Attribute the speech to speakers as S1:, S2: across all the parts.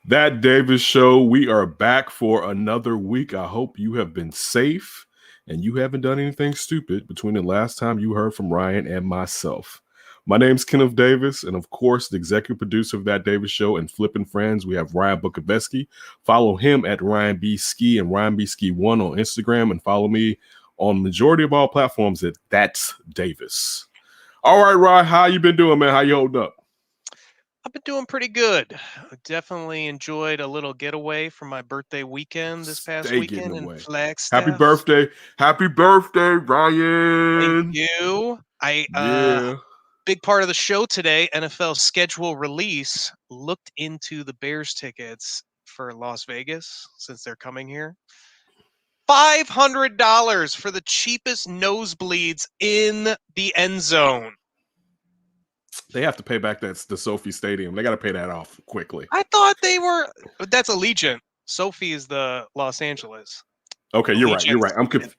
S1: That Davis Show, we are back for another week. I hope you have been safe and you haven't done anything stupid between the last time you heard from Ryan and myself. My name's Kenneth Davis, and of course, the executive producer of That Davis Show and Flippin' Friends, we have Ryan Bukoveski. Follow him at Ryan B. Ski and Ryan B. Ski 1 on Instagram, and follow me on majority of all platforms at That's Davis. All right, Ryan, how you been doing, man? How you holding up?
S2: I've been doing pretty good. I definitely enjoyed a little getaway from my birthday weekend this past
S1: Stay
S2: weekend
S1: getting
S2: in
S1: away. Happy
S2: Flagstaff.
S1: birthday. Happy birthday,
S2: Thank
S1: Ryan.
S2: you.
S1: Yeah.
S2: Big part of the show today, NFL schedule release, looked into the Bears tickets for Las Vegas since they're coming here. $500 for the cheapest nosebleeds in the end zone.
S1: They have to pay back the Sophie Stadium. They got to pay that off quickly.
S2: I thought they were. That's Allegiant. Sophie is the Los Angeles.
S1: Okay, you're right. You're right.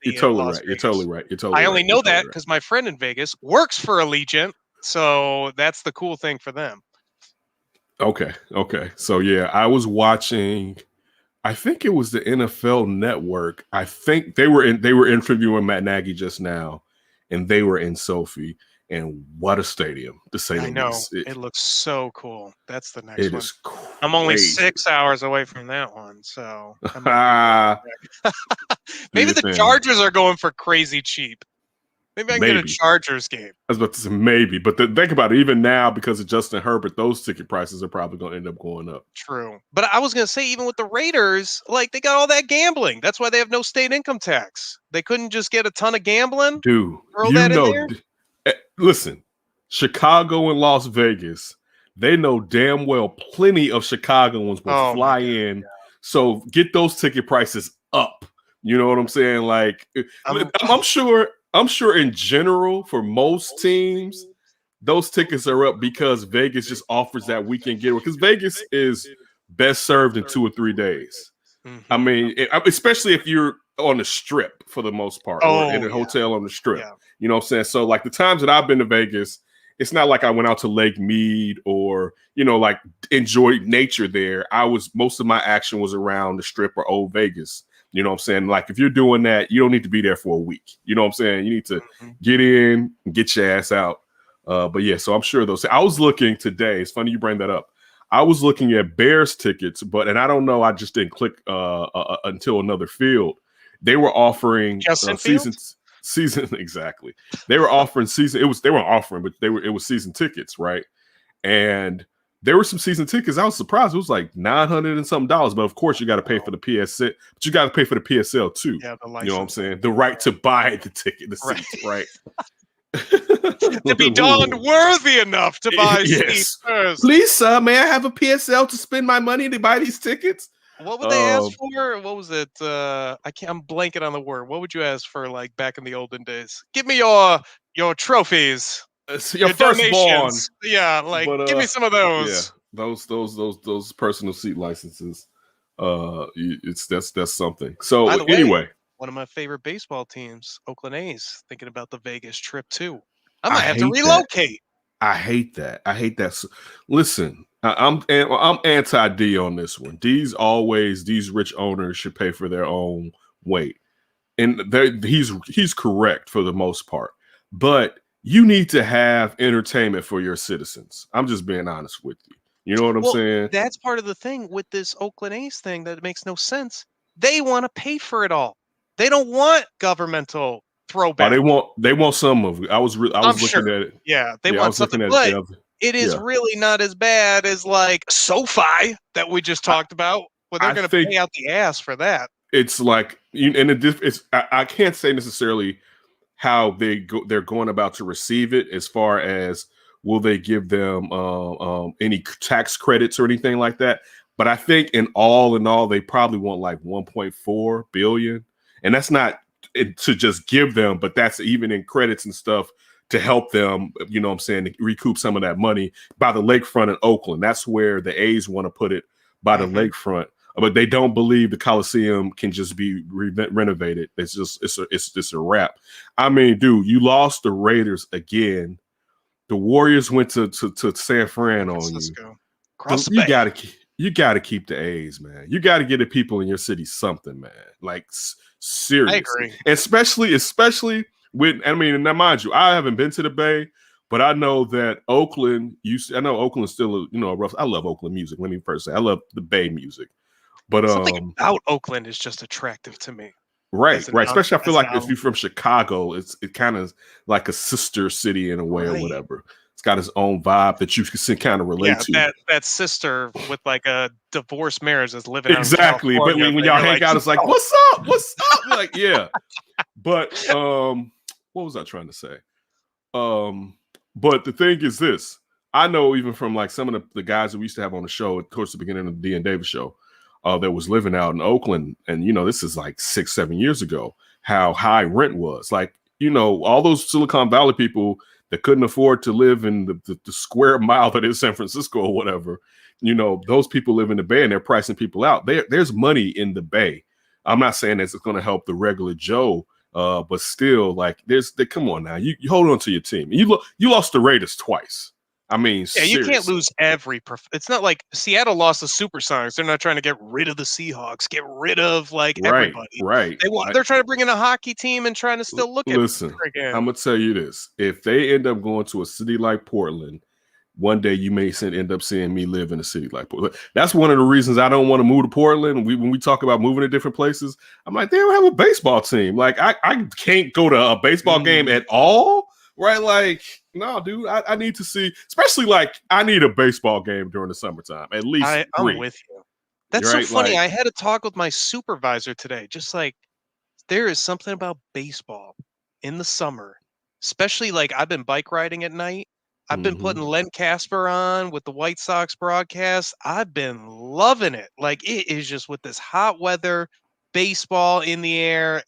S1: You're totally
S2: Las
S1: right. You're
S2: Vegas.
S1: totally right. You're totally
S2: I
S1: right.
S2: only know that because my friend in Vegas works for Allegiant, so that's the cool thing for them.
S1: Okay. So yeah, I was watching. I think it was the NFL Network. I think they were interviewing Matt Nagy just now, and they were in Sophie. And what a stadium, to say the least.
S2: It looks so cool. That's the next one.
S1: It is crazy.
S2: I'm only 6 hours away from that one, so maybe the Chargers are going for crazy cheap. Maybe I can get a Chargers game.
S1: I was about to say maybe, but think about it. Even now, because of Justin Herbert, those ticket prices are probably going to end up going up.
S2: True. But I was going to say, even with the Raiders, like, they got all that gambling. That's why they have no state income tax. They couldn't just get a ton of gambling?
S1: Dude, in there? Listen, Chicago and Las Vegas, they know damn well plenty of Chicagoans will fly in. Yeah. So get those ticket prices up. You know what I'm saying? Like, I'm sure in general for most teams, those tickets are up because Vegas just offers that weekend getaway. Because Vegas is best served in 2 or 3 days. Mm-hmm. I mean, especially if you're on the strip for the most part, or in a hotel on the strip. Yeah. You know what I'm saying? So like the times that I've been to Vegas, it's not like I went out to Lake Mead or, like enjoyed nature there. Most of my action was around the strip or Old Vegas. You know what I'm saying? Like if you're doing that, you don't need to be there for a week. You know what I'm saying? You need to get in and get your ass out. But yeah, so I'm sure those. I was looking today. It's funny you bring that up. I was looking at Bears tickets, and I don't know. I just didn't click until another field. They were offering season exactly. They were offering season. They weren't offering, but it was season tickets, right? And there were some season tickets. I was surprised. It was like $900 and something. But of course, you got to pay for the PSL. But you got to pay for the PSL too. Yeah, you know what I'm saying? The right to buy the ticket, the seats, right?
S2: To be darned worthy enough to buy seats first.
S1: Please, sir, may I have a PSL to spend my money to buy these tickets?
S2: What would they ask for? What was it? I'm blanking on the word. What would you ask for, like back in the olden days? Give me your trophies.
S1: Your firstborn.
S2: Yeah, like give me some of those.
S1: Yeah, those personal seat licenses. That's something. So anyway,
S2: one of my favorite baseball teams, Oakland A's, thinking about the Vegas trip too. I might have to relocate.
S1: I hate that. Listen, I'm anti-D on this one. These rich owners should pay for their own way, and he's correct for the most part. But you need to have entertainment for your citizens. I'm just being honest with you. You know what I'm saying?
S2: That's part of the thing with this Oakland A's thing that makes no sense. They want to pay for it all. They don't want governmental throwback.
S1: They want some of it. I was looking at it.
S2: Yeah, they want something. But it is really not as bad as like SoFi that we just talked about, where they're going to pay out the ass for that.
S1: It's like, I can't say necessarily how they're going about to receive it, as far as will they give them any tax credits or anything like that. But I think in all, they probably want like 1.4 billion. And that's not to just give them, but that's even in credits and stuff to help them, you know what I'm saying, to recoup some of that money by the lakefront in Oakland. That's where the A's want to put it, by the lakefront. But they don't believe the Coliseum can just be renovated. It's a wrap. I mean, dude, you lost the Raiders again. The Warriors went to San Fran on you.
S2: You got
S1: You got to keep the A's, man. You got to get the people in your city something, man. Like seriously,
S2: I agree.
S1: especially with. I mean, now mind you, I haven't been to the Bay, but I know that Oakland. I know Oakland's still a rough. I love Oakland music. Let me first say I love the Bay music, but
S2: something about Oakland is just attractive to me.
S1: Right. Especially, I feel like if you're from Chicago, it's kind of like a sister city in a way or whatever. It's got its own vibe that you can kind of relate to.
S2: That sister with like a divorced marriage is living
S1: exactly.
S2: Out in
S1: But when y'all hang out, it's like, what's up? What's up? Like, yeah. But what was I trying to say? But the thing is this. I know even from like some of the guys that we used to have on the show, towards the beginning of the D and Davis show, that was living out in Oakland, and this is like 6-7 years ago, how high rent was. Like, all those Silicon Valley people that couldn't afford to live in the square mile that is San Francisco or whatever, those people live in the Bay and they're pricing people out. There's money in the Bay. I'm not saying that it's going to help the regular Joe, but still, like, come on now, you hold on to your team. You lost the Raiders twice. I mean, seriously.
S2: You can't lose it's not like Seattle lost the Supersonics. They're not trying to get rid of the Seahawks, get rid of everybody.
S1: Right.
S2: They're trying to bring in a hockey team and trying to still look at.
S1: Listen, I'm gonna tell you this: if they end up going to a city like Portland, one day you may end up seeing me live in a city like Portland. That's one of the reasons I don't want to move to Portland. When we talk about moving to different places, I'm like, they don't have a baseball team. Like, I can't go to a baseball game at all. Right, like, no, dude, I need to see, especially like I need a baseball game during the summertime, at least.
S2: I'm with you. That's so funny. I had a talk with my supervisor today. Just like, there is something about baseball in the summer, especially like I've been bike riding at night. I've been putting Len Casper on with the White Sox broadcast. I've been loving it. Like, it is just with this hot weather, baseball in the air,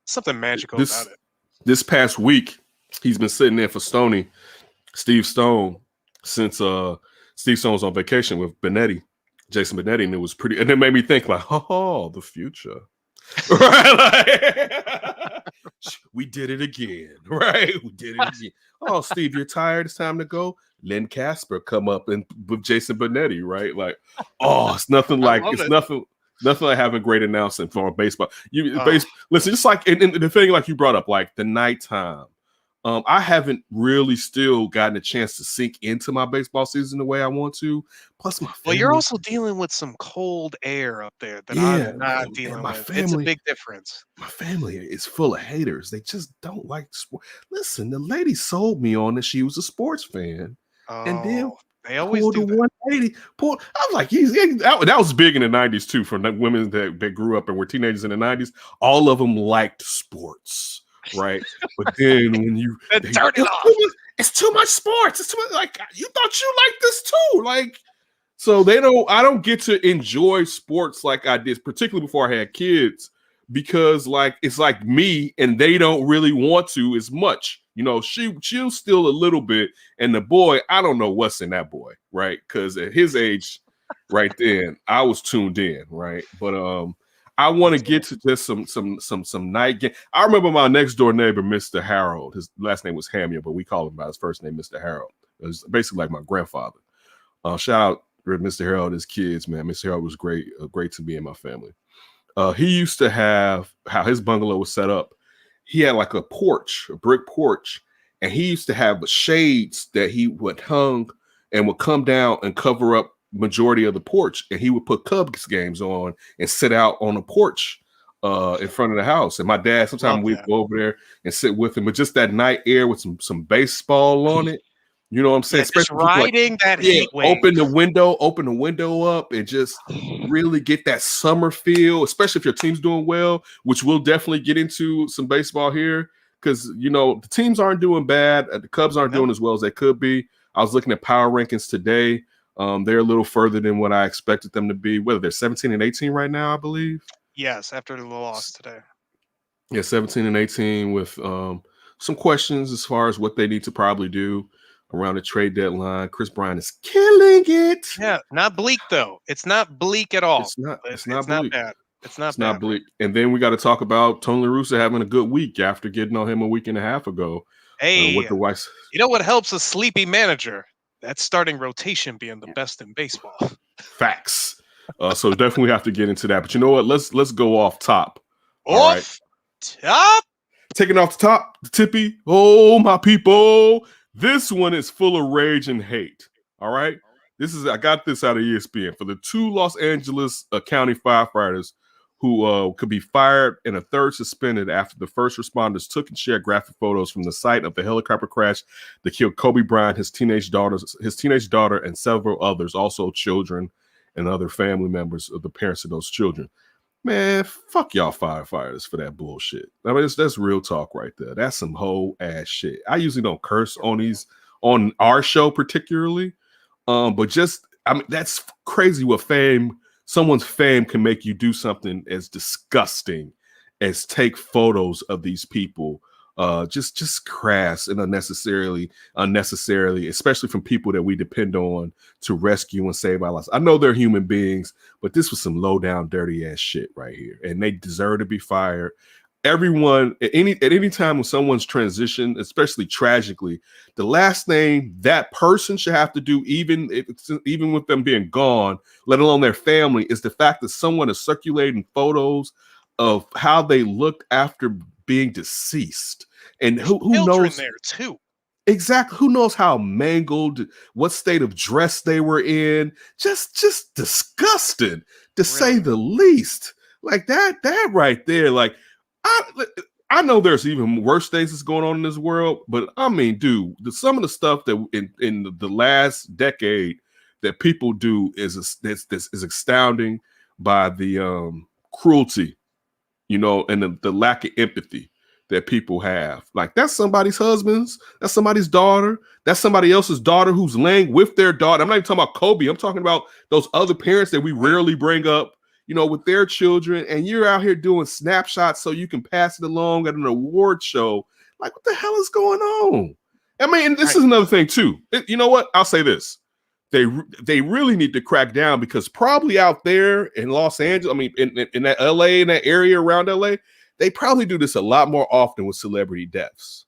S2: something magical about it.
S1: This past week, he's been sitting there for Steve Stone, since Steve Stone was on vacation with Jason Benetti, and it was pretty, and it made me think like, oh, the future. Right? Like, we did it again, right? We did it again. Oh, Steve, you're tired. It's time to go. Len Casper come up and with Jason Benetti, right? Like, oh, it's nothing like nothing like having great announcing for baseball. Listen, just like and the thing like you brought up, like the nighttime. I haven't really still gotten a chance to sink into my baseball season the way I want to. Plus, my family.
S2: Well, you're also dealing with some cold air up there that I'm not dealing with. Family, it's a big difference.
S1: My family is full of haters. They just don't like sport. Listen, the lady sold me on that she was a sports fan, and then
S2: they always do that.
S1: 180. I was like, that was big in the 90s too, for women that grew up and were teenagers in the 90s. All of them liked sports. Right, but then when it's too much sports. It's too much. Like, you thought you liked this too. Like, so I don't get to enjoy sports like I did, particularly before I had kids, because like it's like me, and they don't really want to as much. She'll still a little bit, and the boy, I don't know what's in that boy, right? Because at his age, right then, I was tuned in, right, but I want to get to just some night game. I remember my next door neighbor, Mr. Harold. His last name was Hamill, but we call him by his first name, Mr. Harold. It was basically like my grandfather. Shout out to Mr. Harold, his kids, man. Mr. Harold was great to be in my family. He used to have how his bungalow was set up. He had like a brick porch, and he used to have shades that he would hung and would come down and cover up majority of the porch, and he would put Cubs games on and sit out on the porch in front of the house. And my dad, sometimes we'd go over there and sit with him, but just that night air with some baseball on it. You know what I'm saying?
S2: Just riding that heat wave.
S1: Open the window up and just really get that summer feel, especially if your team's doing well, which we'll definitely get into some baseball here, because the teams aren't doing bad. The Cubs aren't doing as well as they could be. I was looking at power rankings today. They're a little further than what I expected them to be. Whether they're 17 and 18 right now, I believe.
S2: Yes, after the loss today.
S1: Yeah, 17 and 18 with some questions as far as what they need to probably do around the trade deadline. Chris Bryant is killing it.
S2: Yeah, not bleak though. It's not bleak at all.
S1: It's not
S2: bleak.
S1: bad.
S2: It's not
S1: bleak. And then we got to talk about Tony La Russa having a good week after getting on him a week and a half ago.
S2: Hey,
S1: with the White Sox.
S2: You know what helps a sleepy manager? That starting rotation being the best in baseball.
S1: Facts. So definitely have to get into that. But you know what? Let's go off top.
S2: Top.
S1: Taking off the top, the tippy. Oh, my people. This one is full of rage and hate. All right. I got this out of ESPN for the 2 Los Angeles County firefighters who could be fired and a third suspended after the first responders took and shared graphic photos from the site of the helicopter crash that killed Kobe Bryant, his teenage daughter, and several others, also children and other family members of the parents of those children. Man, fuck y'all firefighters for that bullshit. I mean, that's real talk right there. That's some whole ass shit. I usually don't curse on our show particularly, but that's crazy what someone's fame can make you do something as disgusting as take photos of these people. Just crass and unnecessarily, especially from people that we depend on to rescue and save our lives. I know they're human beings, but this was some low down, dirty ass shit right here, and they deserve to be fired. Everyone at any time when someone's transitioned, especially tragically, the last thing that person should have to do, even with them being gone, let alone their family, is the fact that someone is circulating photos of how they looked after being deceased. And who knows
S2: there too?
S1: Exactly. Who knows how mangled, what state of dress they were in? Just disgusting, to say the least. Like that right there. Like I know there's even worse things that's going on in this world, but I mean, dude, some of the stuff that in the last decade that people do is astounding by the cruelty, and the lack of empathy that people have. Like, that's somebody's husband's, that's somebody's daughter, that's somebody else's daughter who's laying with their daughter. I'm not even talking about Kobe. I'm talking about those other parents that we rarely bring up, with their children, and you're out here doing snapshots so you can pass it along at an award show. Like, what the hell is going on? I mean, and this is another thing too. You know what? I'll say this. They really need to crack down, because probably out there in Los Angeles, I mean, in that LA, in that area around LA, they probably do this a lot more often with celebrity deaths.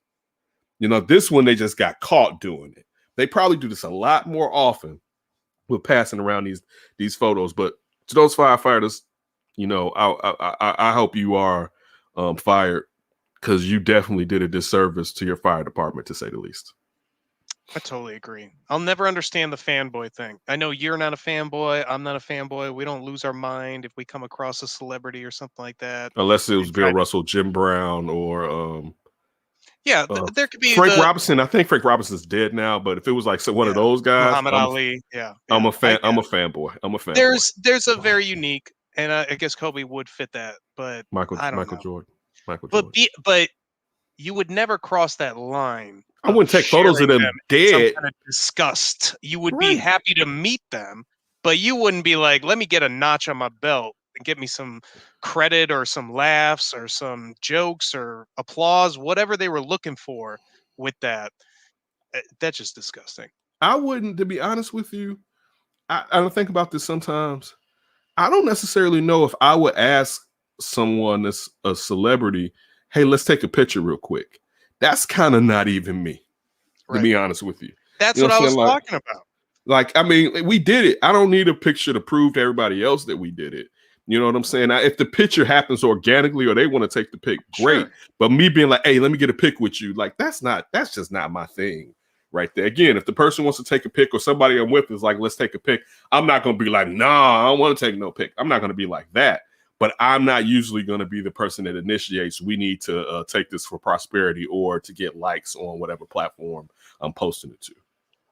S1: This one, they just got caught doing it. They probably do this a lot more often with passing around these photos. But to those firefighters, I hope you are fired, because you definitely did a disservice to your fire department, to say the least.
S2: I totally agree. I'll never understand the fanboy thing. I know you're not a fanboy. I'm not a fanboy. We don't lose our mind if we come across a celebrity or something like that.
S1: Unless it was Bill Russell, Jim Brown, or
S2: there could be
S1: Frank Robinson. I think Frank Robinson's dead now, but if it was like one of those guys,
S2: Muhammad Ali,
S1: I'm a fan. I'm a fanboy.
S2: There's a very unique, and I guess Kobe would fit that, but
S1: Michael Jordan.
S2: But you would never cross that line.
S1: I wouldn't take photos of them dead.
S2: Some kind of disgust. You would be happy to meet them, but you wouldn't be like, let me get a notch on my belt and get me some credit or some laughs or some jokes or applause, whatever they were looking for with that. That's just disgusting.
S1: I wouldn't, to be honest with you. I don't think about this sometimes. I don't necessarily know if I would ask someone that's a celebrity, hey, let's take a picture real quick. That's kind of not even me, to be honest with you.
S2: That's what I was talking about.
S1: Like, I mean, we did it. I don't need a picture to prove to everybody else that we did it. You know what I'm saying? If the picture happens organically or they want to take the pic, great. Sure. But me being like, hey, let me get a pic with you, like, that's just not my thing right there. Again, if the person wants to take a pic or somebody I'm with is like, let's take a pic, I'm not going to be like, nah, I don't want to take no pic. I'm not going to be like that. But I'm not usually going to be the person that initiates, we need to take this for prosperity or to get likes on whatever platform I'm posting it to.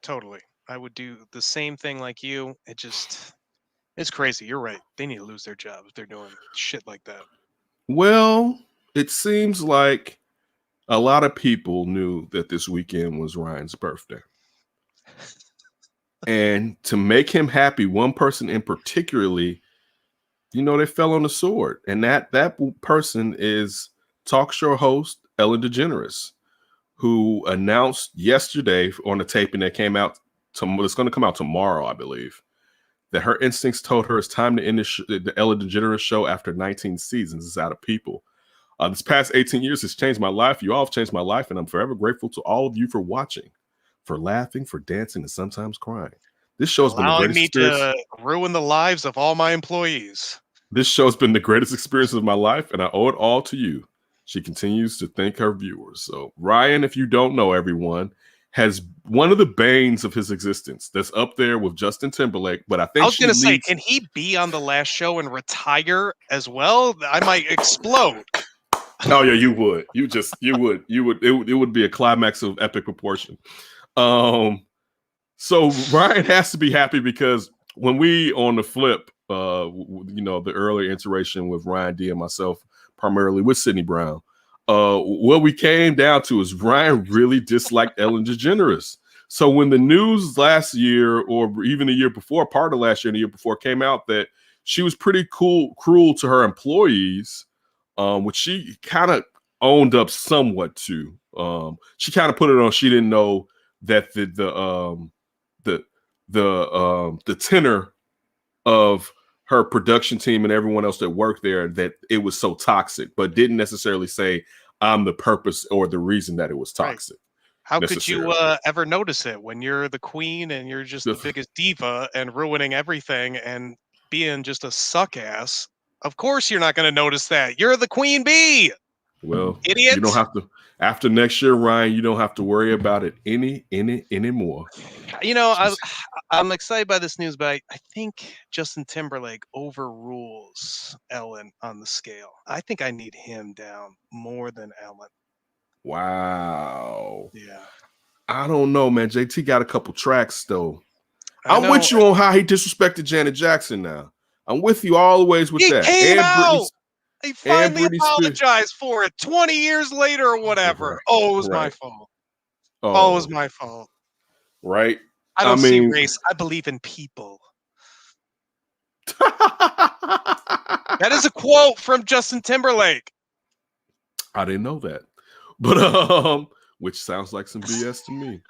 S2: Totally. I would do the same thing like you. It's crazy. You're right. They need to lose their jobs if they're doing shit like that.
S1: Well, it seems like a lot of people knew that this weekend was Ryan's birthday. And to make him happy, one person in particularly, they fell on the sword. And that person is talk show host Ellen DeGeneres, who announced yesterday on a taping that came out, it's going to come out tomorrow, I believe, that her instincts told her it's time to end the Ellen DeGeneres show after 19 seasons. It's out of people. This past 18 years has changed my life. You all have changed my life, and I'm forever grateful to all of you for watching, for laughing, for dancing, and sometimes crying. This show's been the greatest experience.
S2: Allowing me to ruin the lives of all my employees.
S1: This show's been the greatest experience of my life, and I owe it all to you. She continues to thank her viewers. So Ryan, if you don't know, everyone, has one of the banes of his existence that's up there with Justin Timberlake. But I think
S2: I was going to say, can he be on the last show and retire as well? I might explode.
S1: Oh yeah, you would. It would be a climax of epic proportion. So Ryan has to be happy because when we on the flip, the earlier iteration with Ryan D and myself, primarily with Sydney Brown, what we came down to is Ryan really disliked Ellen DeGeneres. So when the news last year, or even the year before, part of last year and the year before, came out that she was pretty cruel to her employees, which she kind of owned up somewhat to. She kind of put it on. She didn't know that the tenor of her production team and everyone else that worked there, that it was so toxic, but didn't necessarily say I'm the purpose or the reason that it was toxic.
S2: Right. How could you ever notice it when you're the queen and you're just the biggest diva and ruining everything and being just a suck ass? Of course you're not going to notice that. You're the queen bee.
S1: Well,
S2: idiot.
S1: You don't have to. After next year, Ryan, you don't have to worry about it anymore.
S2: I'm excited by this news, but I think Justin Timberlake overrules Ellen on the scale. I think I need him down more than Ellen.
S1: Wow.
S2: Yeah.
S1: I don't know, man. JT got a couple tracks though. I'm with you on how he disrespected Janet Jackson now. I'm with you all the ways with that.
S2: Came out. He finally apologized for it 20 years later or whatever. Right. Oh, it was my fault. Oh, it was my fault.
S1: Right.
S2: I don't see race. I believe in people. That is a quote from Justin Timberlake.
S1: I didn't know that. But which sounds like some BS to me.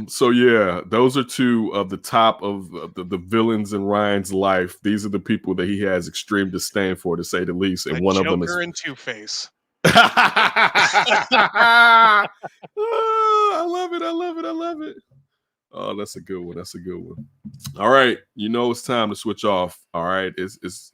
S1: So yeah, those are two of the top of the villains in Ryan's life. These are the people that he has extreme disdain for, to say the least. And one of them is
S2: Joker and Two-Face.
S1: I love it. Oh, that's a good one. All right, it's time to switch off. All right, it's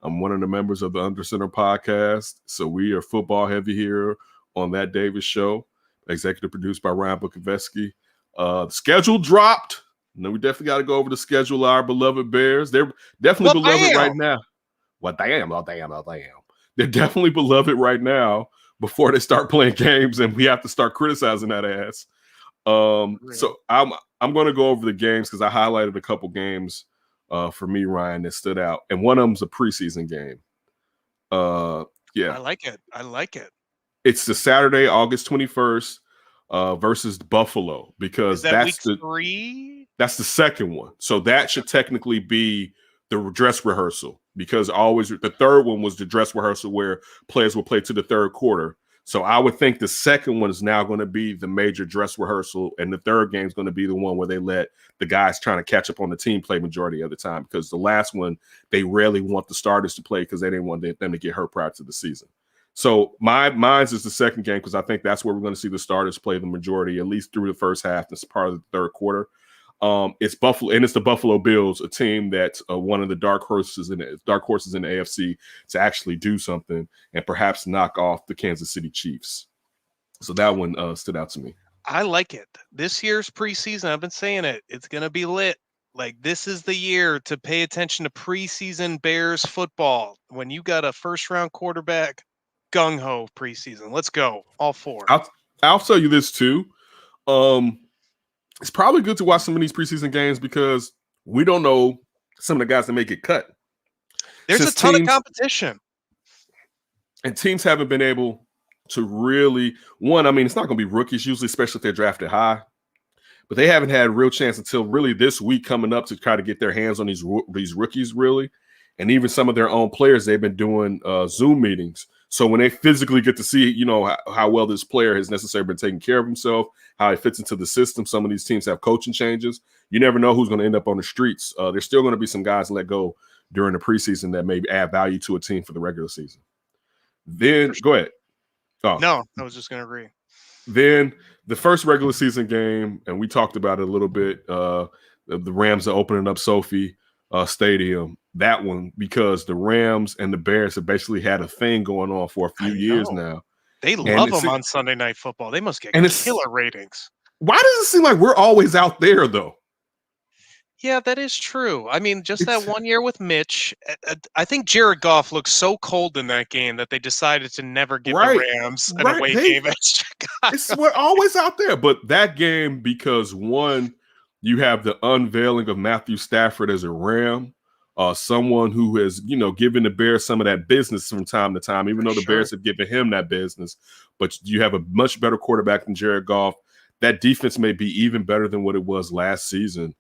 S1: I'm one of the members of the Under Center podcast, so we are football heavy here on That Davis Show. Executive produced by Ryan Bukovetsky. The schedule dropped. We definitely got to go over the schedule of our beloved Bears. They're definitely beloved right now. Well, damn. They're definitely beloved right now before they start playing games, and we have to start criticizing that ass. So I'm going to go over the games because I highlighted a couple games for me, Ryan, that stood out, and one of them's a preseason game. Yeah,
S2: I like it.
S1: It's the Saturday, August 21st, versus Buffalo, because that's the second one. So that should technically be the dress rehearsal, because always the third one was the dress rehearsal where players will play to the third quarter. So I would think the second one is now going to be the major dress rehearsal, and the third game is going to be the one where they let the guys trying to catch up on the team play majority of the time, because the last one, they rarely want the starters to play because they didn't want them to get hurt prior to the season. So mine's is the second game, because I think that's where we're going to see the starters play the majority, at least through the first half. That's part of the third quarter. It's Buffalo, and it's the Buffalo Bills, a team that's one of the dark horses in the AFC to actually do something and perhaps knock off the Kansas City Chiefs. So that one stood out to me.
S2: I like it. This year's preseason, I've been saying it, it's going to be lit. Like, this is the year to pay attention to preseason Bears football. When you got a first-round quarterback, gung-ho preseason. Let's go. All four.
S1: I'll tell you this too. It's probably good to watch some of these preseason games because we don't know some of the guys that may get cut.
S2: There's a ton of competition.
S1: And teams haven't been able to really, it's not going to be rookies usually, especially if they're drafted high. But they haven't had a real chance until really this week coming up to try to get their hands on these rookies, really. And even some of their own players, they've been doing Zoom meetings. So when they physically get to see, how well this player has necessarily been taking care of himself, how he fits into the system. Some of these teams have coaching changes. You never know who's going to end up on the streets. There's still going to be some guys let go during the preseason that may add value to a team for the regular season. Then go ahead.
S2: Oh. No, I was just going to agree.
S1: Then the first regular season game, and we talked about it a little bit. The Rams are opening up Sophie Stadium. That one, because the Rams and the Bears have basically had a thing going on for a few years now.
S2: They love them on Sunday Night Football. They must get killer ratings.
S1: Why does it seem like we're always out there, though?
S2: Yeah, that is true. I mean, that 1 year with Mitch, I think Jared Goff looked so cold in that game that they decided to never give the Rams an away game at Chicago.
S1: We're always out there. But that game, because one, you have the unveiling of Matthew Stafford as a Ram, someone who has, given the Bears some of that business from time to time, even though the Bears have given him that business. But you have a much better quarterback than Jared Goff. That defense may be even better than what it was last season.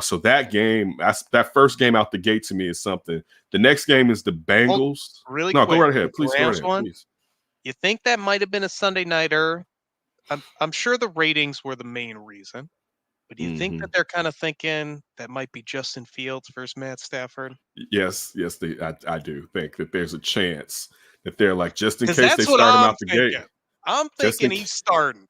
S1: So that game, that first game out the gate to me is something. The next game is the Bengals.
S2: Really
S1: no,
S2: quick,
S1: go right ahead. Please go ahead. Please.
S2: You think that might have been a Sunday nighter? I'm sure the ratings were the main reason. But do you think that they're kind of thinking that might be Justin Fields versus Matt Stafford?
S1: Yes, I do think that there's a chance that they're like, just in case they start him out the gate.
S2: I'm thinking he's starting.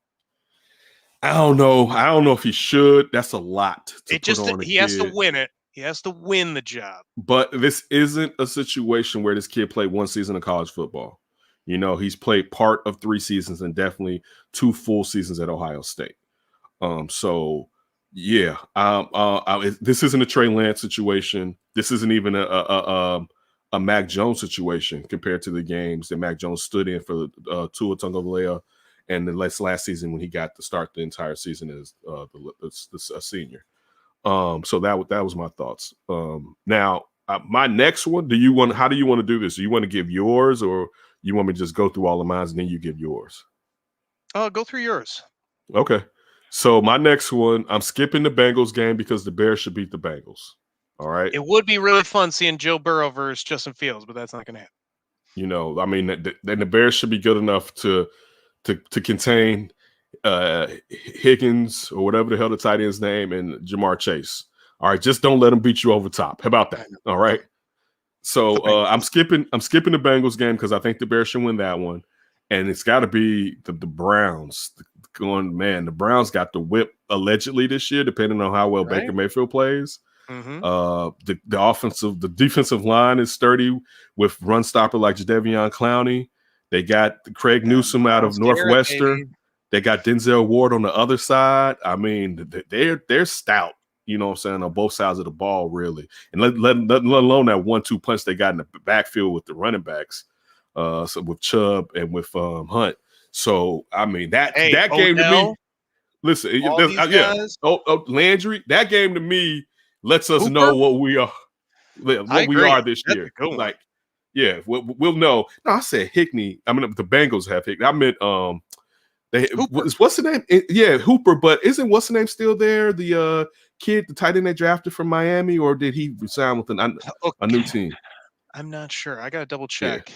S1: I don't know if he should. That's a lot to put on a kid.
S2: He has to win it. He has to win the job.
S1: But this isn't a situation where this kid played one season of college football. He's played part of 3 seasons and definitely 2 full seasons at Ohio State. So yeah, this isn't a Trey Lance situation. This isn't even a Mac Jones situation compared to the games that Mac Jones stood in for Tua Tagovailoa and the last season when he got to start the entire season as a senior. So that was my thoughts. Now, my next one, how do you want to do this? Do you want to give yours, or you want me to just go through all of mine and then you give yours?
S2: Go through yours.
S1: Okay. So my next one, I'm skipping the Bengals game because the Bears should beat the Bengals. All right.
S2: It would be really fun seeing Joe Burrow versus Justin Fields, but that's not going to happen.
S1: I mean, then the Bears should be good enough to contain Higgins or whatever the hell the tight end's name and Jamar Chase. All right, just don't let them beat you over top. How about that? All right. So I'm skipping the Bengals game because I think the Bears should win that one, and it's got to be the Browns. The Browns got the whip allegedly this year, depending on how well Baker Mayfield plays. The defensive line is sturdy with run stopper like Jadeveon Clowney. They got Craig Newsome out of Northwestern. They got Denzel Ward on the other side. I mean, they're stout, what I'm saying, on both sides of the ball, really. And let alone that 1-2 punch they got in the backfield with the running backs, so with Chubb and with Hunt. So, I mean, that game to me, listen, Landry, that game to me lets us know what we are this year. Like, yeah, we'll know. No, I said Hickney. I mean, the Bengals have Hickney. I meant what's the name? Yeah, Hooper. But isn't what's the name still there? The kid, the tight end they drafted from Miami, or did he resign with a new team?
S2: I'm not sure. I gotta double check.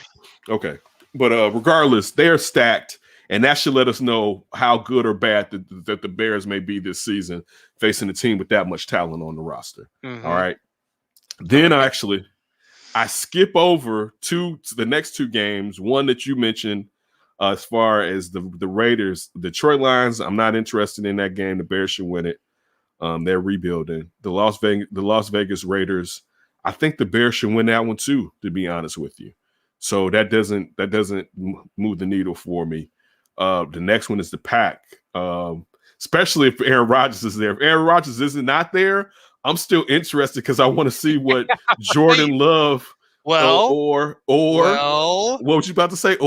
S1: Yeah. Okay, but regardless, they're stacked, and that should let us know how good or bad that the Bears may be this season, facing a team with that much talent on the roster. All right. Then I skip over to the next 2 games. One that you mentioned, as far as the Raiders, Detroit Lions. I'm not interested in that game. The Bears should win it. They're rebuilding. The Las Vegas Raiders. I think the Bears should win that one too, to be honest with you. So that doesn't move the needle for me. The next one is the Pack, especially if Aaron Rodgers is there. If Aaron Rodgers is not there, I'm still interested because I want to see what Jordan Love or what was you about to say?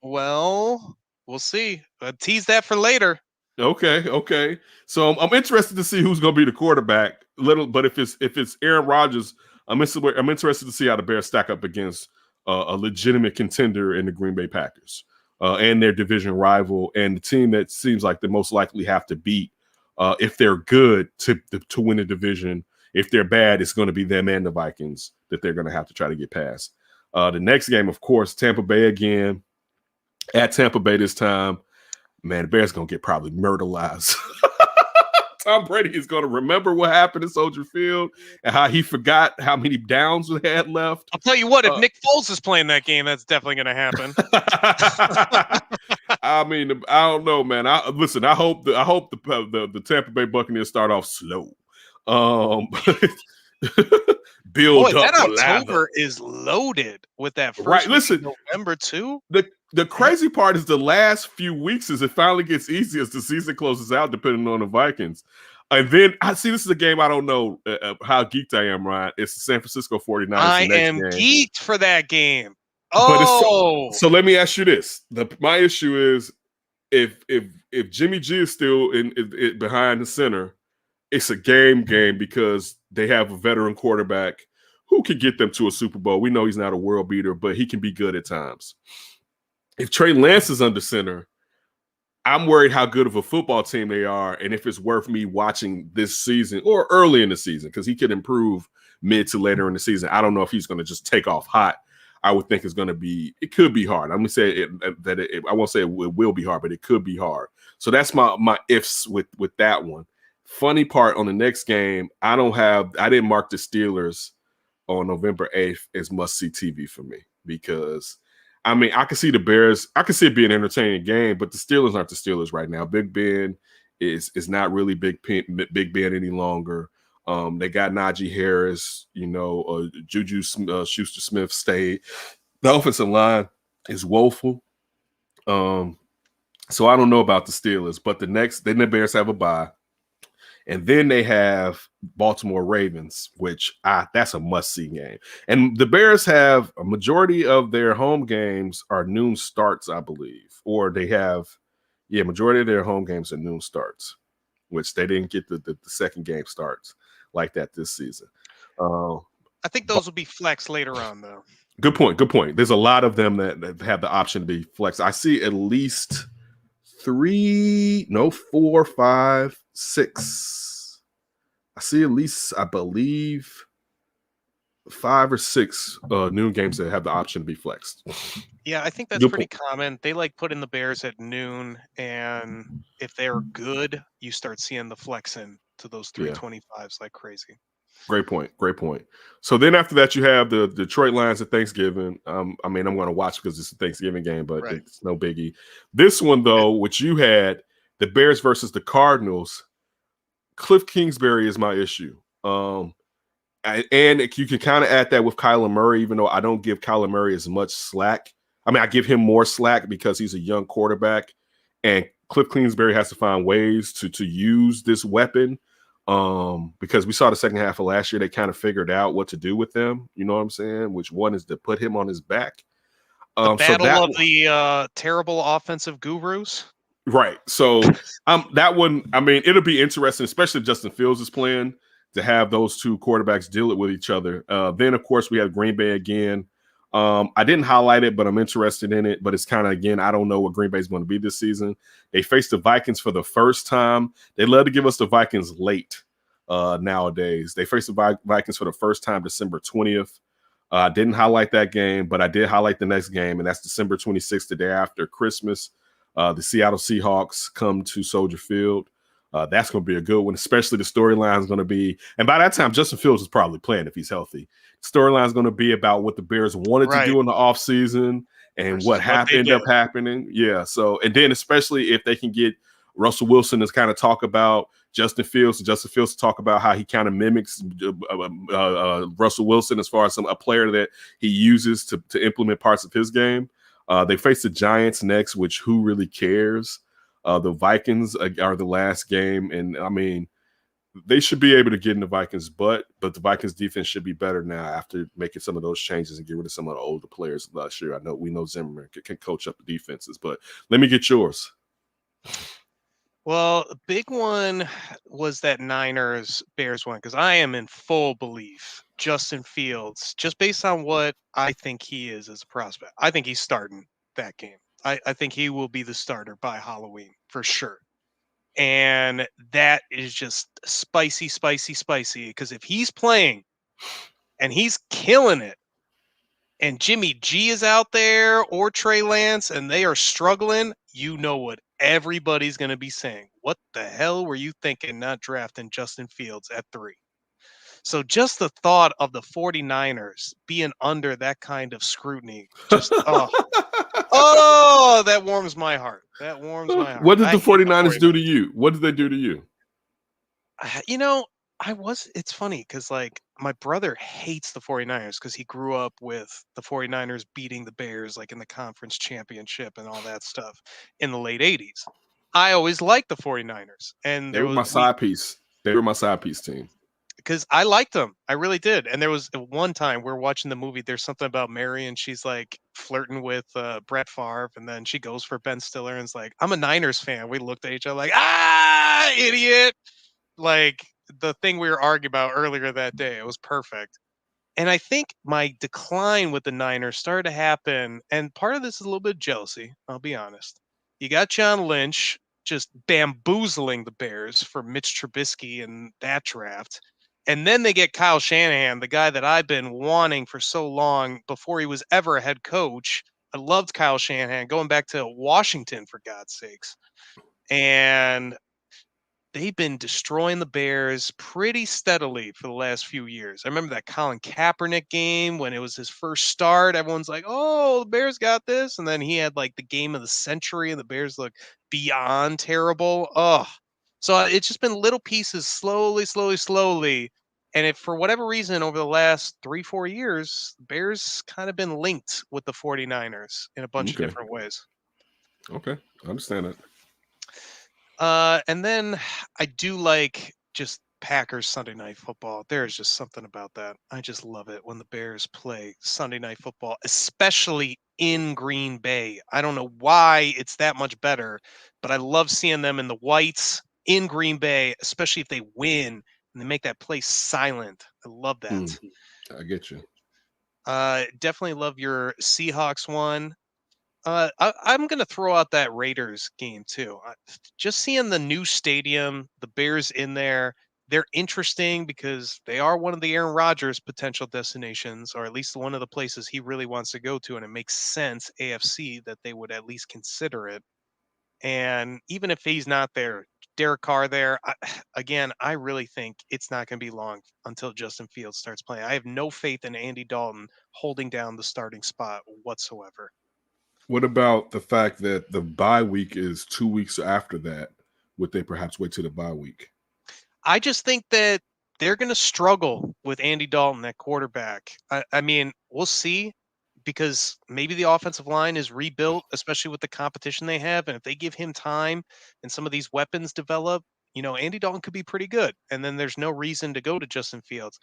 S2: Well, we'll see. Tease that for later.
S1: Okay. So I'm interested to see who's going to be the quarterback. But if it's Aaron Rodgers, I'm interested to see how the Bears stack up against a legitimate contender in the Green Bay Packers and their division rival and the team that seems like they most likely have to beat. If they're good to win a division, if they're bad, it's going to be them and the Vikings that they're going to have to try to get past. The next game, of course, Tampa Bay again. At Tampa Bay this time, man, the Bears going to get probably murderized. Tom Brady is going to remember what happened in Soldier Field and how he forgot how many downs we had left.
S2: I'll tell you what, if Nick Foles is playing that game, that's definitely going to happen.
S1: I mean, I don't know, man. I hope the Tampa Bay Buccaneers start off slow. Build
S2: Boy,
S1: up
S2: that
S1: for lather.
S2: October is loaded with that
S1: Right.
S2: first week of
S1: Listen,
S2: November too.
S1: the crazy part is the last few weeks as it finally gets easy as the season closes out, depending on the Vikings. And then I see this is a game I don't know how geeked I am, Ryan. It's the San Francisco 49ers
S2: I
S1: the next
S2: am
S1: game.
S2: geeked for that game.
S1: But it's
S2: Oh,
S1: so let me ask you this. My issue is if Jimmy G is still in behind the center, it's a game because they have a veteran quarterback who could get them to a Super Bowl. We know he's not a world beater, but he can be good at times. If Trey Lance is under center, I'm worried how good of a football team they are and if it's worth me watching this season or early in the season because he could improve mid to later in the season. I don't know if he's going to just take off hot. I would think it could be hard. I'm going to say I won't say it will be hard, but it could be hard. So that's my ifs with that one. Funny part on the next game, I didn't mark the Steelers on November 8th as must-see TV for me because, I mean, I can see the Bears. I can see it being an entertaining game, but the Steelers aren't the Steelers right now. Big Ben is not really Big Ben any longer. They got Najee Harris, Juju Schuster-Smith stayed. The offensive line is woeful. So I don't know about the Steelers, but then the Bears have a bye. And then they have Baltimore Ravens, which that's a must-see game. And the Bears have a majority of their home games are noon starts, I believe. Or they have, majority of their home games are noon starts, which they didn't get the second game starts like that this season.
S2: I think those will be flex later on, though.
S1: Good point. There's a lot of them that have the option to be flex. I see at least 4, 5, 6. I see at least, I believe, 5 or 6 noon games that have the option to be flexed.
S2: Yeah, I think that's pretty common. They like putting the Bears at noon, and if they're good, you start seeing the flexing to those 325s like crazy.
S1: Great point. So then after that, you have the Detroit Lions at Thanksgiving. I mean, I'm going to watch because it's a Thanksgiving game, but It's no biggie. This one, though, which you had, the Bears versus the Cardinals, Cliff Kingsbury is my issue. And you can kind of add that with Kyler Murray, even though I don't give Kyler Murray as much slack. I mean, I give him more slack because he's a young quarterback, and Cliff Kingsbury has to find ways to use this weapon. Because we saw the second half of last year, they kind of figured out what to do with them. You know what I'm saying? Which one is to put him on his back.
S2: The battle of the terrible offensive gurus.
S1: Right. So that one, I mean, it'll be interesting, especially if Justin Fields is playing, to have those two quarterbacks deal it with each other. Then, of course, we have Green Bay again. I didn't highlight it, but I'm interested in it. But it's kind of, again, I don't know what Green Bay is going to be this season. They faced the Vikings for the first time. They love to give us the Vikings late nowadays. They faced the Vikings for the first time December 20th. I didn't highlight that game, but I did highlight the next game, and that's December 26th, the day after Christmas. The Seattle Seahawks come to Soldier Field. That's going to be a good one, especially the storyline is going to be, and by that time, Justin Fields is probably playing if he's healthy. Storyline is going to be about what the Bears wanted to do in the offseason and what ended up happening. Yeah. So, and then especially if they can get Russell Wilson to kind of talk about Justin Fields, and Justin Fields to talk about how he kind of mimics Russell Wilson as far as a player that he uses to implement parts of his game. They face the Giants next, which who really cares? The Vikings are the last game, and I mean, they should be able to get in the Vikings' butt, but the Vikings defense should be better now after making some of those changes and get rid of some of the older players last year. We know Zimmerman can coach up the defenses, but let me get yours.
S2: Well, the big one was that Niners-Bears one, because I am in full belief Justin Fields, just based on what I think he is as a prospect. I think he's starting that game. I think he will be the starter by Halloween for sure. And that is just spicy, because if he's playing and he's killing it, and Jimmy G is out there or Trey Lance and they are struggling, you know what everybody's going to be saying. What the hell were you thinking not drafting Justin Fields at 3? So just the thought of the 49ers being under that kind of scrutiny, just Oh, that warms my heart. That warms my heart.
S1: What did the 49ers do to you? What did they do to you?
S2: It's funny because like my brother hates the 49ers because he grew up with the 49ers beating the Bears like in the conference championship and all that stuff in the late 80s. I always liked the 49ers. And
S1: they were my side piece. They were my side piece team.
S2: Because I liked them. I really did. And there was one time we're watching the movie. There's something about Mary and she's like flirting with Brett Favre. And then she goes for Ben Stiller and is like, I'm a Niners fan. We looked at each other like, idiot. Like the thing we were arguing about earlier that day. It was perfect. And I think my decline with the Niners started to happen. And part of this is a little bit of jealousy. I'll be honest. You got John Lynch just bamboozling the Bears for Mitch Trubisky in that draft. And then they get Kyle Shanahan, the guy that I've been wanting for so long before he was ever a head coach. I loved Kyle Shanahan going back to Washington, for God's sakes. And they've been destroying the Bears pretty steadily for the last few years. I remember that Colin Kaepernick game when it was his first start. Everyone's like, oh, the Bears got this. And then he had like the game of the century and the Bears look beyond terrible. Oh, so it's just been little pieces slowly. And if for whatever reason over the last 3-4 years, the Bears kind of been linked with the 49ers in a bunch of different ways.
S1: Okay, I understand that.
S2: And then I do like just Packers Sunday Night Football. There's just something about that. I just love it when the Bears play Sunday Night Football, especially in Green Bay. I don't know why it's that much better, but I love seeing them in the whites in Green Bay, especially if they win and they make that place silent. I love that.
S1: I get you.
S2: Definitely love your Seahawks one. I'm going to throw out that Raiders game too. Just seeing the new stadium, the Bears in there, they're interesting because they are one of the Aaron Rodgers potential destinations, or at least one of the places he really wants to go to. And it makes sense, AFC, that they would at least consider it. And even if he's not there, Derek Carr there, I really think it's not going to be long until Justin Fields starts playing. I have no faith in Andy Dalton holding down the starting spot whatsoever.
S1: What about the fact that the bye week is 2 weeks after that? Would they perhaps wait to the bye week?
S2: I just think that they're going to struggle with Andy Dalton at quarterback. I mean, we'll see, because maybe the offensive line is rebuilt, especially with the competition they have. And if they give him time and some of these weapons develop, Andy Dalton could be pretty good. And then there's no reason to go to Justin Fields.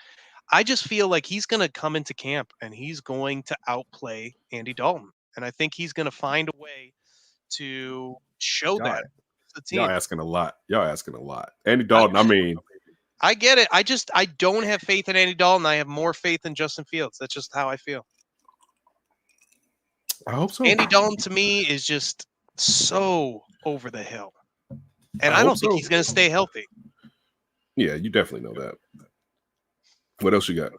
S2: I just feel like he's going to come into camp and he's going to outplay Andy Dalton. And I think he's going to find a way to show that.
S1: Y'all asking a lot. Andy Dalton, I mean.
S2: I get it. I don't have faith in Andy Dalton. I have more faith in Justin Fields. That's just how I feel.
S1: I hope so.
S2: Andy Dalton to me is just so over the hill. And I don't think he's going to stay healthy.
S1: Yeah, you definitely know that. What else you got?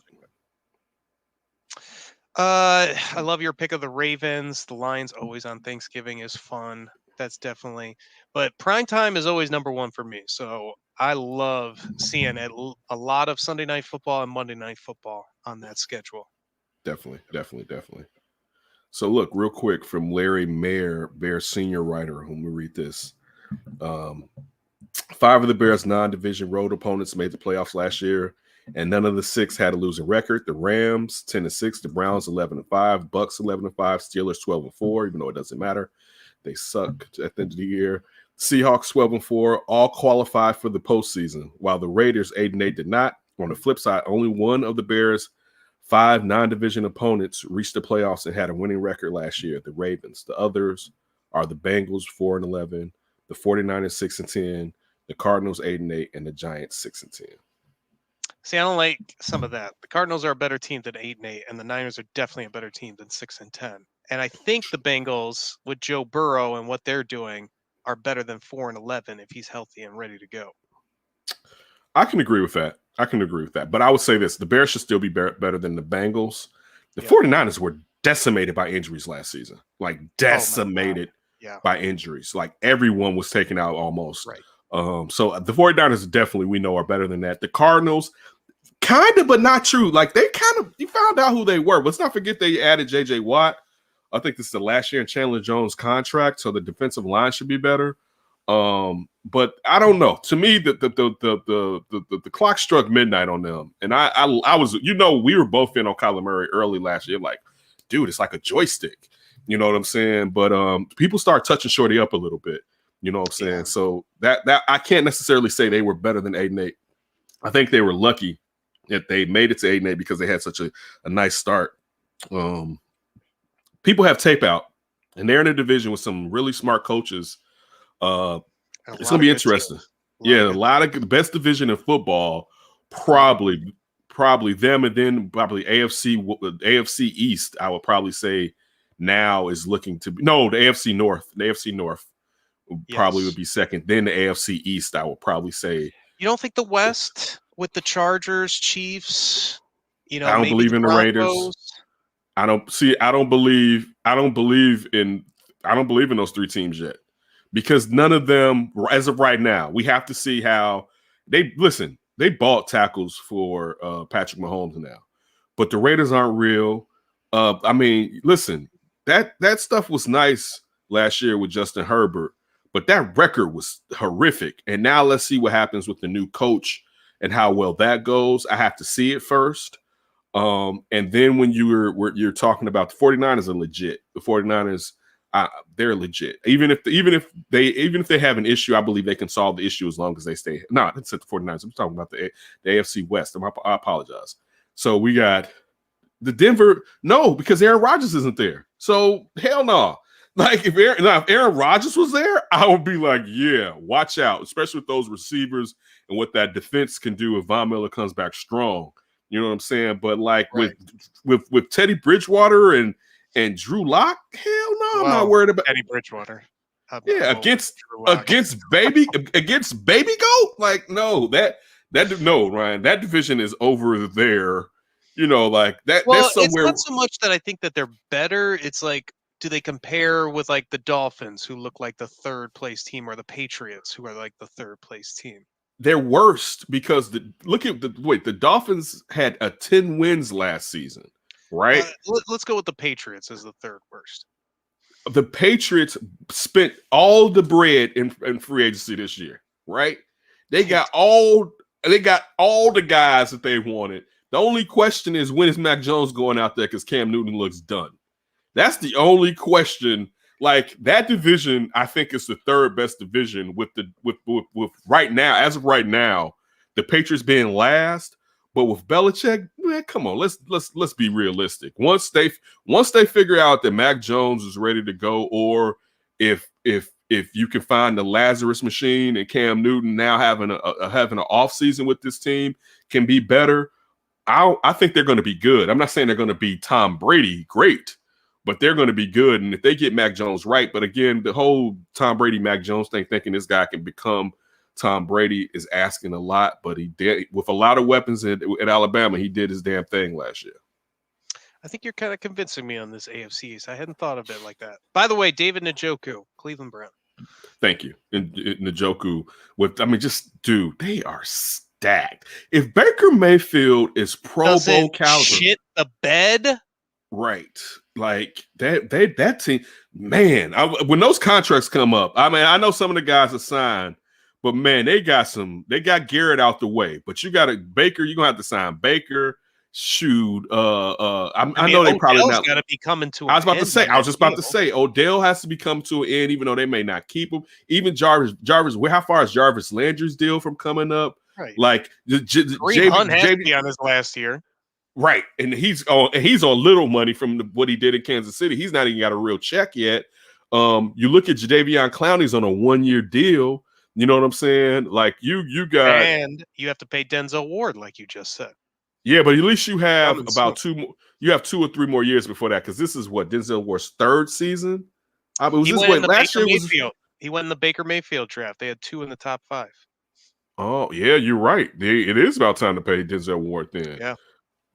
S2: I love your pick of the Ravens. The Lions always on Thanksgiving is fun. That's definitely. But primetime is always number one for me. So I love seeing a lot of Sunday Night Football and Monday Night Football on that schedule.
S1: Definitely. So look, real quick, from Larry Mayer, Bears senior writer, whom we read this. 5 of the Bears' non-division road opponents made the playoffs last year, and none of the 6 had a losing record. The Rams 10-6, the Browns 11-5, Bucks 11-5, Steelers 12-4. Even though it doesn't matter, they sucked at the end of the year. Seahawks 12-4, all qualified for the postseason, while the Raiders 8-8 did not. On the flip side, only one of the Bears' 5 non-division opponents reached the playoffs and had a winning record last year, the Ravens. The others are the Bengals 4-11, the 49ers 6-10, the Cardinals 8-8, and the Giants 6-10.
S2: See, I don't like some of that. The Cardinals are a better team than 8-8, and the Niners are definitely a better team than 6-10. And I think the Bengals, with Joe Burrow and what they're doing, are better than 4-11 if he's healthy and ready to go.
S1: I can agree with that. But I would say this: the Bears should still be better than the Bengals. The 49ers were decimated by injuries last season, like decimated by injuries. Like everyone was taken out almost.
S2: Right.
S1: So the 49ers definitely, we know, are better than that. The Cardinals, kind of, but not true. Like you found out who they were. Let's not forget they added J.J. Watt. I think this is the last year in Chandler Jones' contract, so the defensive line should be better. But I don't know. To me, the clock struck midnight on them, and I was, we were both in on Kyler Murray early last year. Like, dude, it's like a joystick. You know what I'm saying? But people start touching Shorty up a little bit. You know what I'm saying? Yeah. So that I can't necessarily say they were better than 8-8. I think they were lucky that they made it to 8-8 because they had such a nice start. People have tape out, and they're in a division with some really smart coaches. It's gonna be interesting. Yeah, a lot of the best division in football, probably them, and then probably AFC East. I would probably say now is looking to be the AFC North. The AFC North probably would be second. Then the AFC East, I would probably say.
S2: You don't think the West with the Chargers, Chiefs? I
S1: don't believe in the Raiders. I don't believe in those three teams yet. Because none of them, as of right now, we have to see how they bought tackles for Patrick Mahomes now, but the Raiders aren't real. That stuff was nice last year with Justin Herbert, but that record was horrific. And now let's see what happens with the new coach and how well that goes. I have to see it first. And then when you're talking about the 49ers are legit. The 49ers, they're legit. Even if they have an issue, I believe they can solve the issue as long as they stay. No, that's the 49ers. I'm talking about the AFC West. I apologize. So we got the Denver. No, because Aaron Rodgers isn't there. So hell no. Like if Aaron Rodgers was there, I would be like, yeah, watch out, especially with those receivers and what that defense can do if Von Miller comes back strong. You know what I'm saying? But like with Teddy Bridgewater and Drew Lock, hell no, I'm not worried about
S2: Teddy Bridgewater.
S1: Against baby goat, like no, Ryan, that division is over there. Like that.
S2: Well,
S1: that's somewhere.
S2: It's not so much that I think that they're better. It's like, do they compare with like the Dolphins, who look like the third place team, or the Patriots, who are like the third place team?
S1: They're worst because the Dolphins had 10 wins last season. Right.
S2: Let's go with the Patriots as the third worst.
S1: The Patriots spent all the bread in free agency this year, right? They got all the guys that they wanted. The only question is, when is Mac Jones going out there because Cam Newton looks done? That's the only question. Like that division, I think is the third best division with right now. As of right now, the Patriots being last. But with Belichick, man, come on, let's be realistic. Once they figure out that Mac Jones is ready to go, or if you can find the Lazarus machine and Cam Newton now having an off season with this team can be better, I think they're going to be good. I'm not saying they're going to be Tom Brady great, but they're going to be good. And if they get Mac Jones right, but again, the whole Tom Brady Mac Jones thing, thinking this guy can become Tom Brady, is asking a lot, but he did with a lot of weapons at Alabama. He did his damn thing last year.
S2: I think you're kind of convincing me on this AFC East. I hadn't thought of it like that. By the way, David Njoku, Cleveland Brown.
S1: Thank you. And Njoku, dude, they are stacked. If Baker Mayfield is Pro Bowl caliber,
S2: shit the bed,
S1: right? Like that team, man. When those contracts come up, I know some of the guys are signed. But man, they got Garrett out the way. But you got Baker. You're gonna have to sign Baker. Shoot, I know they probably not.
S2: Got to be coming to.
S1: I was just about to say Odell has to be coming to an end, even though they may not keep him. Even Jarvis. How far is Jarvis Landry's deal from coming up?
S2: Right.
S1: Like
S2: Kareem Hunt has to be on his last year.
S1: Right, and he's on little money from what he did in Kansas City. He's not even got a real check yet. You look at Jadeveon Clowney's on a 1-year deal. You know what I'm saying? Like you got,
S2: and you have to pay Denzel Ward, like you just said.
S1: Yeah, but at least you have about 2 more. You have 2 or 3 more years before that, because this is what Denzel Ward's 3rd season.
S2: Last year he went in the Baker Mayfield draft. They had 2 in the top 5.
S1: Oh yeah, you're right. It is about time to pay Denzel Ward then.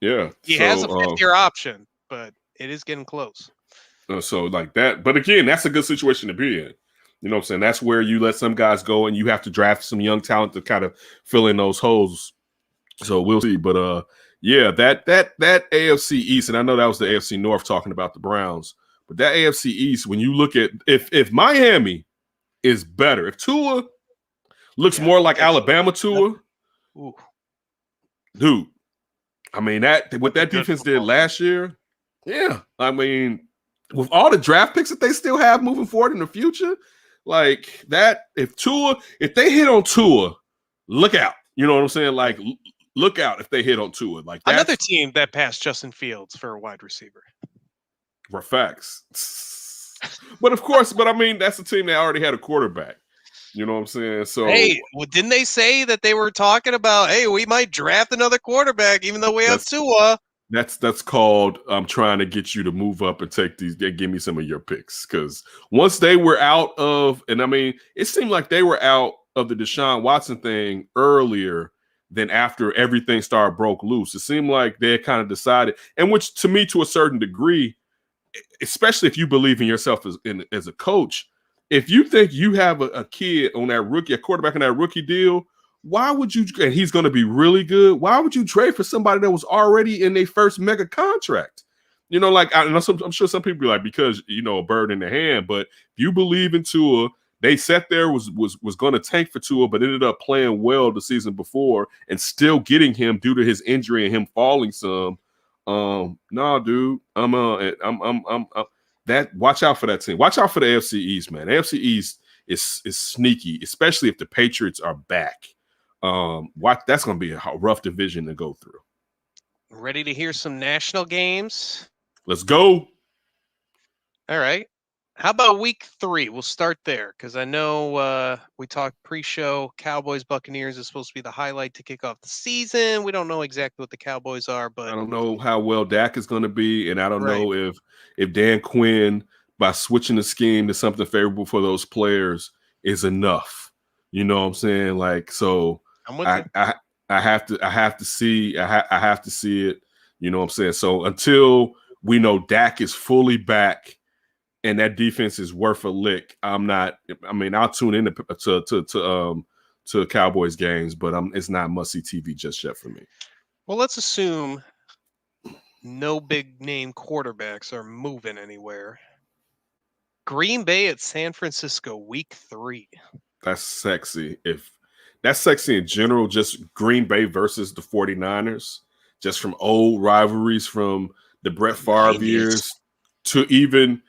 S1: Yeah.
S2: He has a 5th-year option, but it is getting close.
S1: So like that, but again, that's a good situation to be in. You know what I'm saying? That's where you let some guys go and you have to draft some young talent to kind of fill in those holes. So we'll see. But yeah, that AFC East, and I know that was the AFC North talking about the Browns, But that AFC East, when you look at if Miami is better, if Tua looks more like Alabama Tua, dude. I mean, what that defense did last year, yeah. I mean, with all the draft picks that they still have moving forward in the future, like that, if they hit on Tua, look out. You know what I'm saying? Like, look out if they hit on Tua. Like
S2: another team that passed Justin Fields for a wide receiver.
S1: For facts. But I mean, that's a team that already had a quarterback. You know what I'm saying? So
S2: hey, well, didn't they say that they were talking about, hey, we might draft another quarterback even though we have Tua?
S1: That's called I'm trying to get you to move up and take these. Give me some of your picks, because once they were out of, and I mean, it seemed like they were out of the Deshaun Watson thing earlier than after everything broke loose. It seemed like they had kind of decided, and which to me, to a certain degree, especially if you believe in yourself as a coach, if you think you have a kid on that rookie, a quarterback on that rookie deal, why would you, and he's going to be really good, why would you trade for somebody that was already in their first mega contract? You know, like, I'm sure some people be like, because, you know, a bird in the hand, but if you believe in Tua, they sat there, was going to tank for Tua, but ended up playing well the season before and still getting him due to his injury and him falling some. No, dude, I'm that. Watch out for that team. Watch out for the AFC East, man. The AFC East is sneaky, especially if the Patriots are back. That's going to be a rough division to go through.
S2: Ready to hear some national games?
S1: Let's go.
S2: All right. How about week 3? We'll start there because I know we talked pre-show. Cowboys Buccaneers is supposed to be the highlight to kick off the season. We don't know exactly what the Cowboys are, but
S1: I don't know how well Dak is going to be, and I don't know if Dan Quinn, by switching the scheme to something favorable for those players, is enough. You know what I'm saying? Like, so I have to see it. You know what I'm saying? So until we know Dak is fully back and that defense is worth a lick, I'll tune in to Cowboys games, but it's not must-see TV just yet for me.
S2: Well, let's assume no big name quarterbacks are moving anywhere. Green Bay at San Francisco, week 3.
S1: That's sexy. If that's sexy in general, just Green Bay versus the 49ers, just from old rivalries from the Brett Favre years to even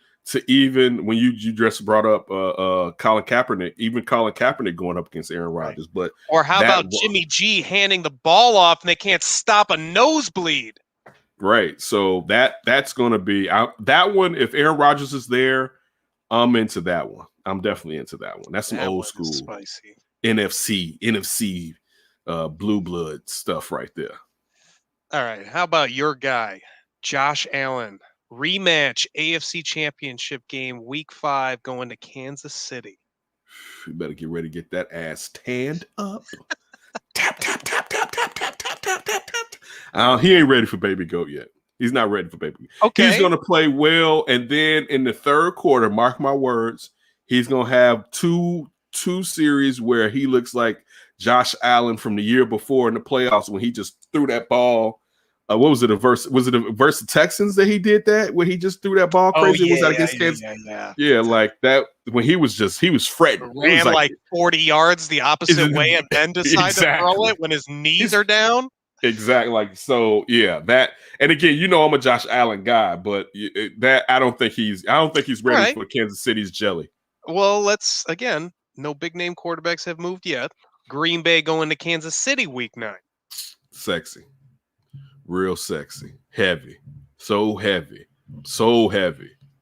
S1: when you just brought up Colin Kaepernick, even Colin Kaepernick going up against Aaron Rodgers. But
S2: or how about Jimmy G handing the ball off and they can't stop a nosebleed?
S1: Right. So that's going to be that one. If Aaron Rodgers is there, I'm into that one. I'm definitely into that one. That's some old school
S2: spicy
S1: NFC blue blood stuff right there.
S2: All right. How about your guy, Josh Allen? Rematch AFC Championship game, week 5, going to Kansas City.
S1: You better get ready to get that ass tanned up. Tap, tap, tap, tap, tap, tap, tap, tap, tap, tap. He ain't ready for Baby Goat yet. He's not ready for Baby Goat. Okay. He's going to play well, and then in the third quarter, mark my words, he's going to have two series where he looks like Josh Allen from the year before in the playoffs when he just threw that ball. What was it? Was it versus Texans that he did that where he just threw that ball crazy? Was that against Kansas? Yeah, like that when he was fretting.
S2: Ran like 40 yards the opposite way and then decided to throw it when his knees are down.
S1: Exactly. Like, so yeah, that, and again, you know, I'm a Josh Allen guy, but that I don't think he's ready for Kansas City's jelly.
S2: Well, no big name quarterbacks have moved yet. Green Bay going to Kansas City week 9.
S1: Sexy. Real sexy, heavy, so heavy,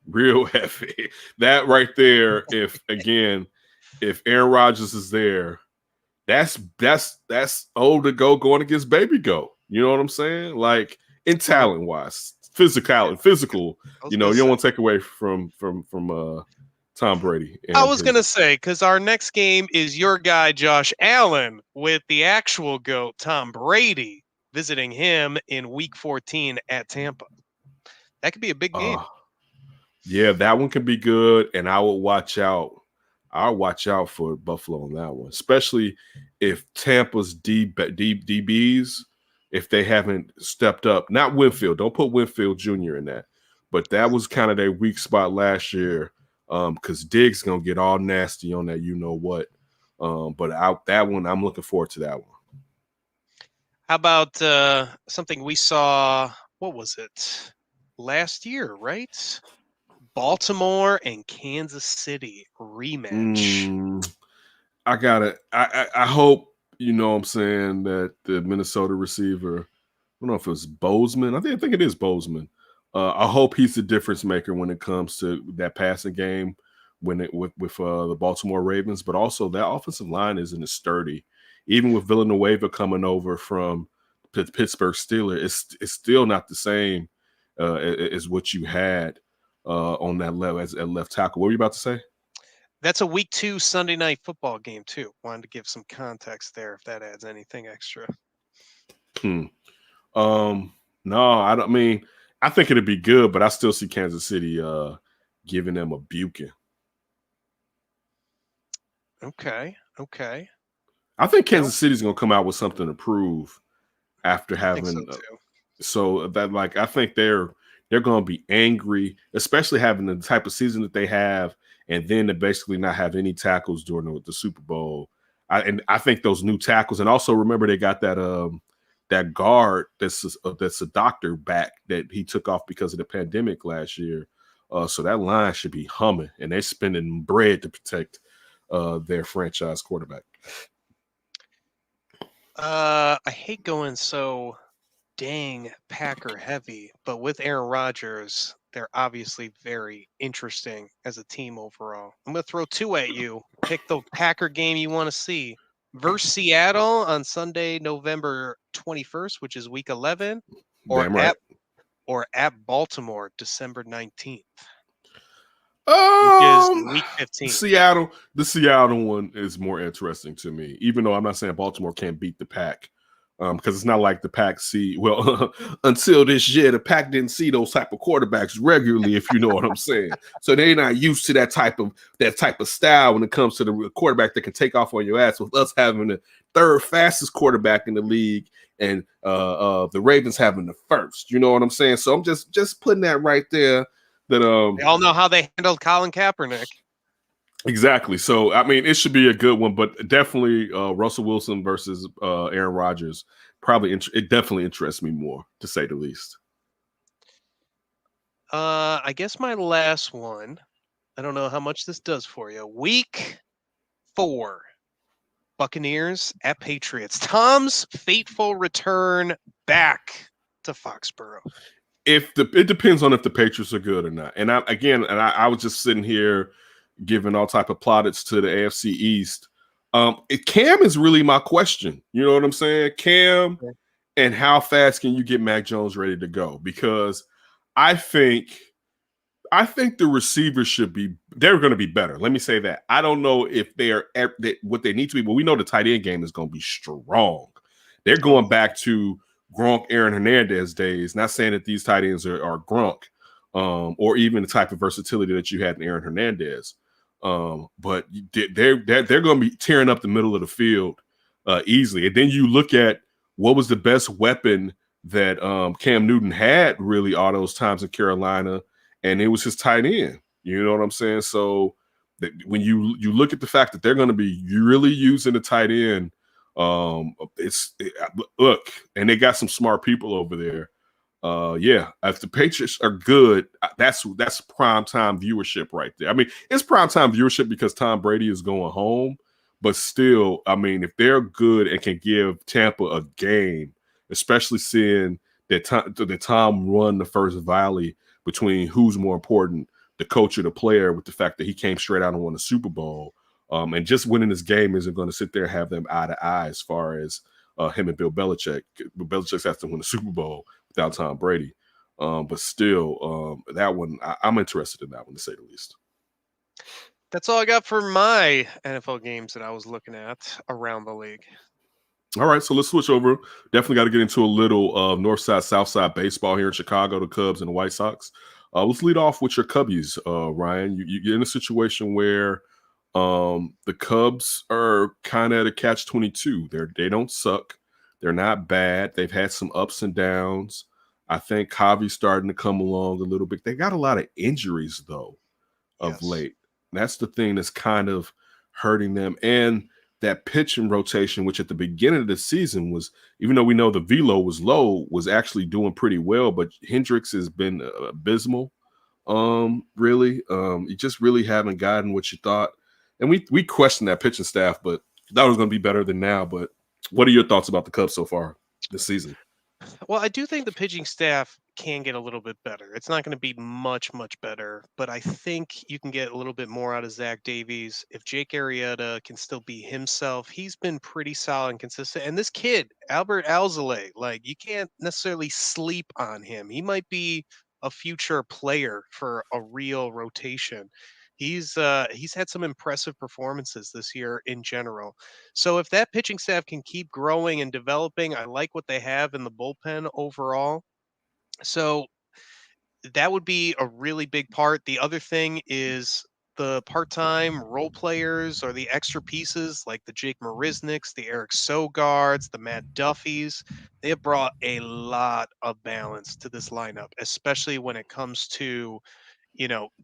S1: real heavy. That right there. If Aaron Rodgers is there, that's old to go going against Baby Go. You know what I'm saying? Like in talent wise, physical. You know, you don't want to take away from Tom Brady.
S2: I was gonna say, because our next game is your guy Josh Allen with the actual GOAT Tom Brady, visiting him in week 14 at Tampa. That could be a big game.
S1: Yeah, that one could be good, and I will watch out. I'll watch out for Buffalo on that one, especially if Tampa's DBs, if they haven't stepped up. Not Winfield. Don't put Winfield Jr. in that. but that was kind of their weak spot last year. Because Diggs gonna get all nasty on that, you know what? But out that one, I'm looking forward to that one.
S2: How about something we saw? What was it last year? Right, Baltimore and Kansas City rematch.
S1: I hope, you know what I'm saying, that the Minnesota receiver, I don't know if it was Bozeman. I think it is Bozeman. I hope he's the difference maker when it comes to that passing game with the Baltimore Ravens. But also that offensive line isn't as sturdy. Even with Villanueva coming over from Pittsburgh Steelers, it's still not the same as what you had on that level as at left tackle. What were you about to say?
S2: That's a week 2 Sunday night football game too. Wanted to give some context there if that adds anything extra.
S1: No, I don't mean I think it'd be good, but I still see Kansas City giving them a buking.
S2: Okay.
S1: I think Kansas City's gonna come out with something to prove after having so that, like, I think they're gonna be angry, especially having the type of season that they have, and then to basically not have any tackles during the Super Bowl. I think those new tackles, and also remember they got that guard that's a doctor back that he took off because of the pandemic last year. So that line should be humming, and they're spending bread to protect their franchise quarterback.
S2: I hate going so dang Packer heavy, but with Aaron Rodgers, they're obviously very interesting as a team overall. I'm going to throw 2 at you. Pick the Packer game you want to see. Versus Seattle on Sunday, November 21st, which is week 11, or
S1: Damn right.
S2: at Baltimore, December 19th. Which is week 15.
S1: The Seattle one is more interesting to me, even though I'm not saying Baltimore can't beat the Pack. Because it's not like the Pack until this year, the Pack didn't see those type of quarterbacks regularly, if you know what I'm saying. So they're not used to that type of style when it comes to the quarterback that can take off on your ass, with us having the 3rd fastest quarterback in the league and the Ravens having the 1st. You know what I'm saying? So I'm just putting that right there. That
S2: they all know how they handled Colin Kaepernick.
S1: Exactly. So, I mean, it should be a good one, but definitely Russell Wilson versus Aaron Rodgers. It definitely interests me more, to say the least.
S2: I guess my last one, I don't know how much this does for you. Week 4, Buccaneers at Patriots. Tom's fateful return back to Foxborough.
S1: It depends on if the Patriots are good or not. And I was just sitting here giving all type of plaudits to the AFC East. Cam is really my question. You know what I'm saying? Cam, and how fast can you get Mac Jones ready to go? Because I think the receivers they're going to be better. Let me say that. I don't know if they're what they need to be, but we know the tight end game is going to be strong. They're going back to Gronk, Aaron Hernandez days. Not saying that these tight ends are Gronk, or even the type of versatility that you had in Aaron Hernandez. But they're going to be tearing up the middle of the field easily. And then you look at what was the best weapon that Cam Newton had really all those times in Carolina, and it was his tight end. You know what I'm saying? So when you look at the fact that they're going to be really using the tight end, look, and they got some smart people over there. If the Patriots are good, that's prime time viewership right there. I mean, it's prime time viewership because Tom Brady is going home, but still, I mean, if they're good and can give Tampa a game, especially seeing that Tom run the first volley between who's more important, the coach or the player, with the fact that he came straight out and won the Super Bowl. And just winning this game isn't going to sit there and have them eye to eye as far as him and Bill Belichick. Bill Belichick has to win the Super Bowl without Tom Brady. But still, that one, I'm interested in that one, to say the least.
S2: That's all I got for my NFL games that I was looking at around the league.
S1: All right, so let's switch over. Definitely got to get into a little north side, south side baseball here in Chicago, the Cubs and the White Sox. Let's lead off with your Cubbies, Ryan. You're in a situation where the Cubs are kind of at a catch-22. They don't suck. They're not bad. They've had some ups and downs. I think Javi's starting to come along a little bit. They got a lot of injuries, though, of late. That's the thing that's kind of hurting them. And that pitching rotation, which at the beginning of the season was, even though we know the velo was low, was actually doing pretty well. But Hendricks has been abysmal, really. You just really haven't gotten what you thought. And we questioned that pitching staff, but thought it was going to be better than now. But what are your thoughts about the Cubs so far this season?
S2: Well, I do think the pitching staff can get a little bit better. It's not going to be much better, but I think you can get a little bit more out of Zach Davies. If Jake Arrieta can still be himself, he's been pretty solid and consistent. And this kid, Albert Alzolay, like you can't necessarily sleep on him. He might be a future player for a real rotation. He's had some impressive performances this year in general. So if that pitching staff can keep growing and developing, I like what they have in the bullpen overall. So that would be a really big part. The other thing is the part-time role players or the extra pieces like the Jake Marisniks, the Eric Sogards, the Matt Duffys. They have brought a lot of balance to this lineup, especially when it comes to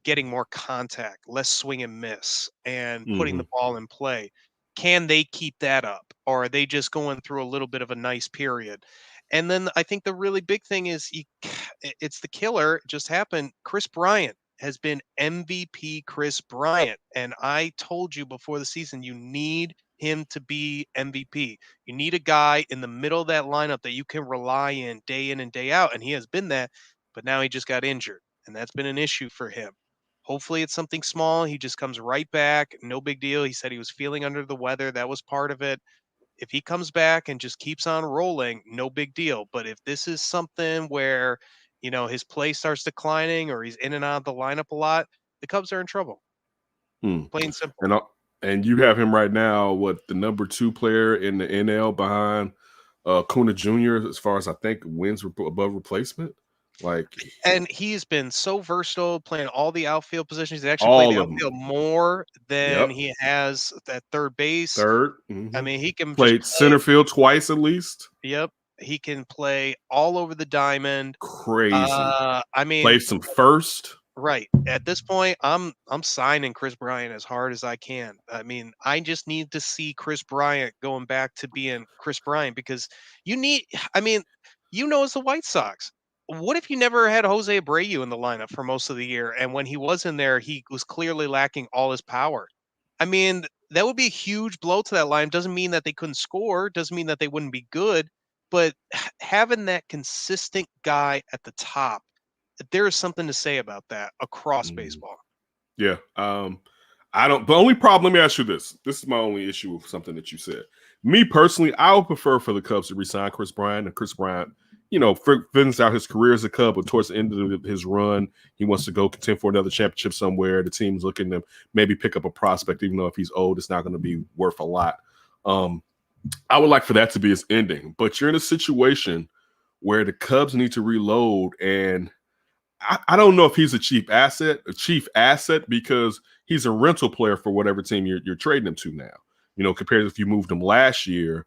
S2: getting more contact, less swing and miss, and putting the ball in play. Can they keep that up? Or are they just going through a little bit of a nice period? And then I think the really big thing is it's the killer. It just happened. Chris Bryant has been MVP Chris Bryant. And I told you before the season, you need him to be MVP. You need a guy in the middle of that lineup that you can rely in and day out. And he has been that, but now he just got injured. And that's been an issue for him. Hopefully it's something small. He just comes right back. No big deal. He said he was feeling under the weather. That was part of it. If he comes back and just keeps on rolling, no big deal. But if this is something where, his play starts declining or he's in and out of the lineup a lot, the Cubs are in trouble. Plain and simple.
S1: And you have him right now, the number 2 player in the NL behind Kuna Jr. as far as I think wins above replacement.
S2: And he's been so versatile, playing all the outfield positions. He's actually played the outfield more than he has at third base. I mean, he can
S1: play center field twice at least.
S2: Yep. He can play all over the diamond.
S1: Crazy.
S2: I mean,
S1: play some first.
S2: Right. At this point, I'm signing Chris Bryant as hard as I can. I mean, I just need to see Chris Bryant going back to being Chris Bryant because as the White Sox, what if you never had Jose Abreu in the lineup for most of the year? And when he was in there, he was clearly lacking all his power. I mean, that would be a huge blow to that line. Doesn't mean that they couldn't score. Doesn't mean that they wouldn't be good. But having that consistent guy at the top, there is something to say about that across baseball.
S1: Yeah. The only problem, let me ask you this. This is my only issue with something that you said. Me personally, I would prefer for the Cubs to resign Chris Bryant. And Chris Bryant, finishes out his career as a Cub, but towards the end of his run, he wants to go contend for another championship somewhere. The team's looking to maybe pick up a prospect, even though if he's old, it's not going to be worth a lot. I would like for that to be his ending. But you're in a situation where the Cubs need to reload, and I don't know if he's a chief asset because he's a rental player for whatever team you're trading him to now. Compared to if you moved him last year,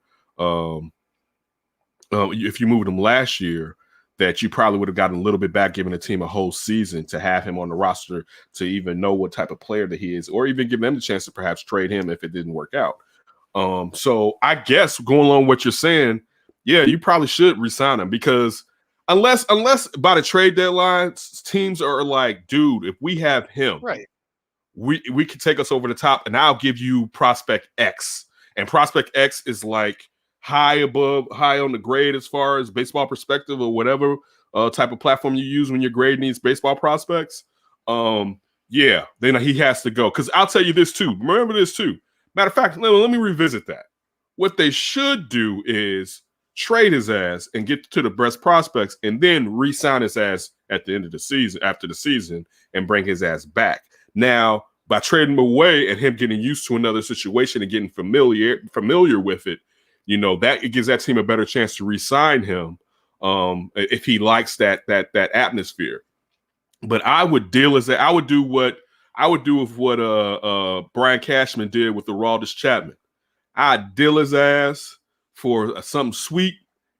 S1: that you probably would have gotten a little bit back, giving the team a whole season to have him on the roster to even know what type of player that he is, or even give them the chance to perhaps trade him if it didn't work out. So I guess going along with what you're saying, yeah, you probably should resign him because unless by the trade deadline, teams are like, dude, if we have him,
S2: right,
S1: we can take us over the top, and I'll give you prospect X. And prospect X is like high on the grade as far as baseball perspective or whatever type of platform you use when your grade needs baseball prospects. Then he has to go. Because I'll tell you this too. Remember this too. Matter of fact, let me revisit that. What they should do is trade his ass and get to the best prospects and then re-sign his ass at the end of the season, after the season, and bring his ass back. Now, by trading him away and him getting used to another situation and getting familiar with it, that it gives that team a better chance to re-sign him if he likes that atmosphere. But I would do with what Brian Cashman did with the Aroldis Chapman. I'd deal his ass for something sweet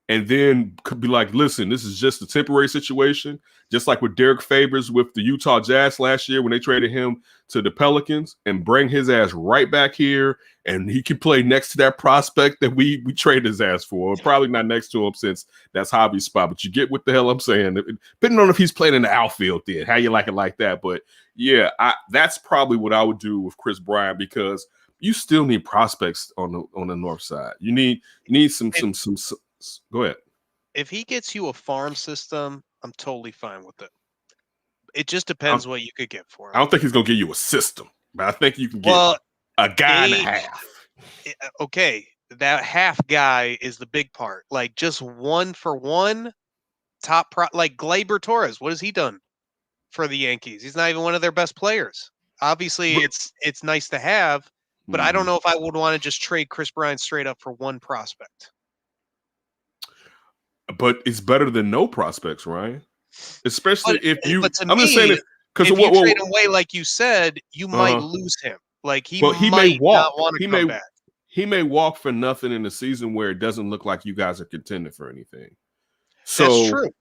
S1: and then could be like, listen, this is just a temporary situation, just like with Derek Favors with the Utah Jazz last year when they traded him to the Pelicans, and bring his ass right back here, and he can play next to that prospect that we traded his ass for. Probably not next to him since that's hobby spot, but you get what the hell I'm saying. Depending on if he's playing in the outfield, then how you like it like that. But yeah, that's probably what I would do with Chris Bryant, because you still need prospects on the north side. You need some. Go ahead.
S2: If he gets you a farm system, I'm totally fine with it. It just depends what you could get for him.
S1: I don't think he's gonna give you a system, but I think you can get a guy and a half.
S2: Okay, that half guy is the big part. Like just 1-for-1 top like Gleyber Torres. What has he done for the Yankees? He's not even one of their best players. Obviously, it's nice to have, but I don't know if I would want to just trade Chris Bryant straight up for one prospect.
S1: But it's better than no prospects, Ryan. Especially if you.
S2: I'm just saying it because if you trade him away, like you said, you might lose him. Like he may walk. Not want to come back.
S1: He may walk for nothing in a season where it doesn't look like you guys are contending for anything. So
S2: that's true.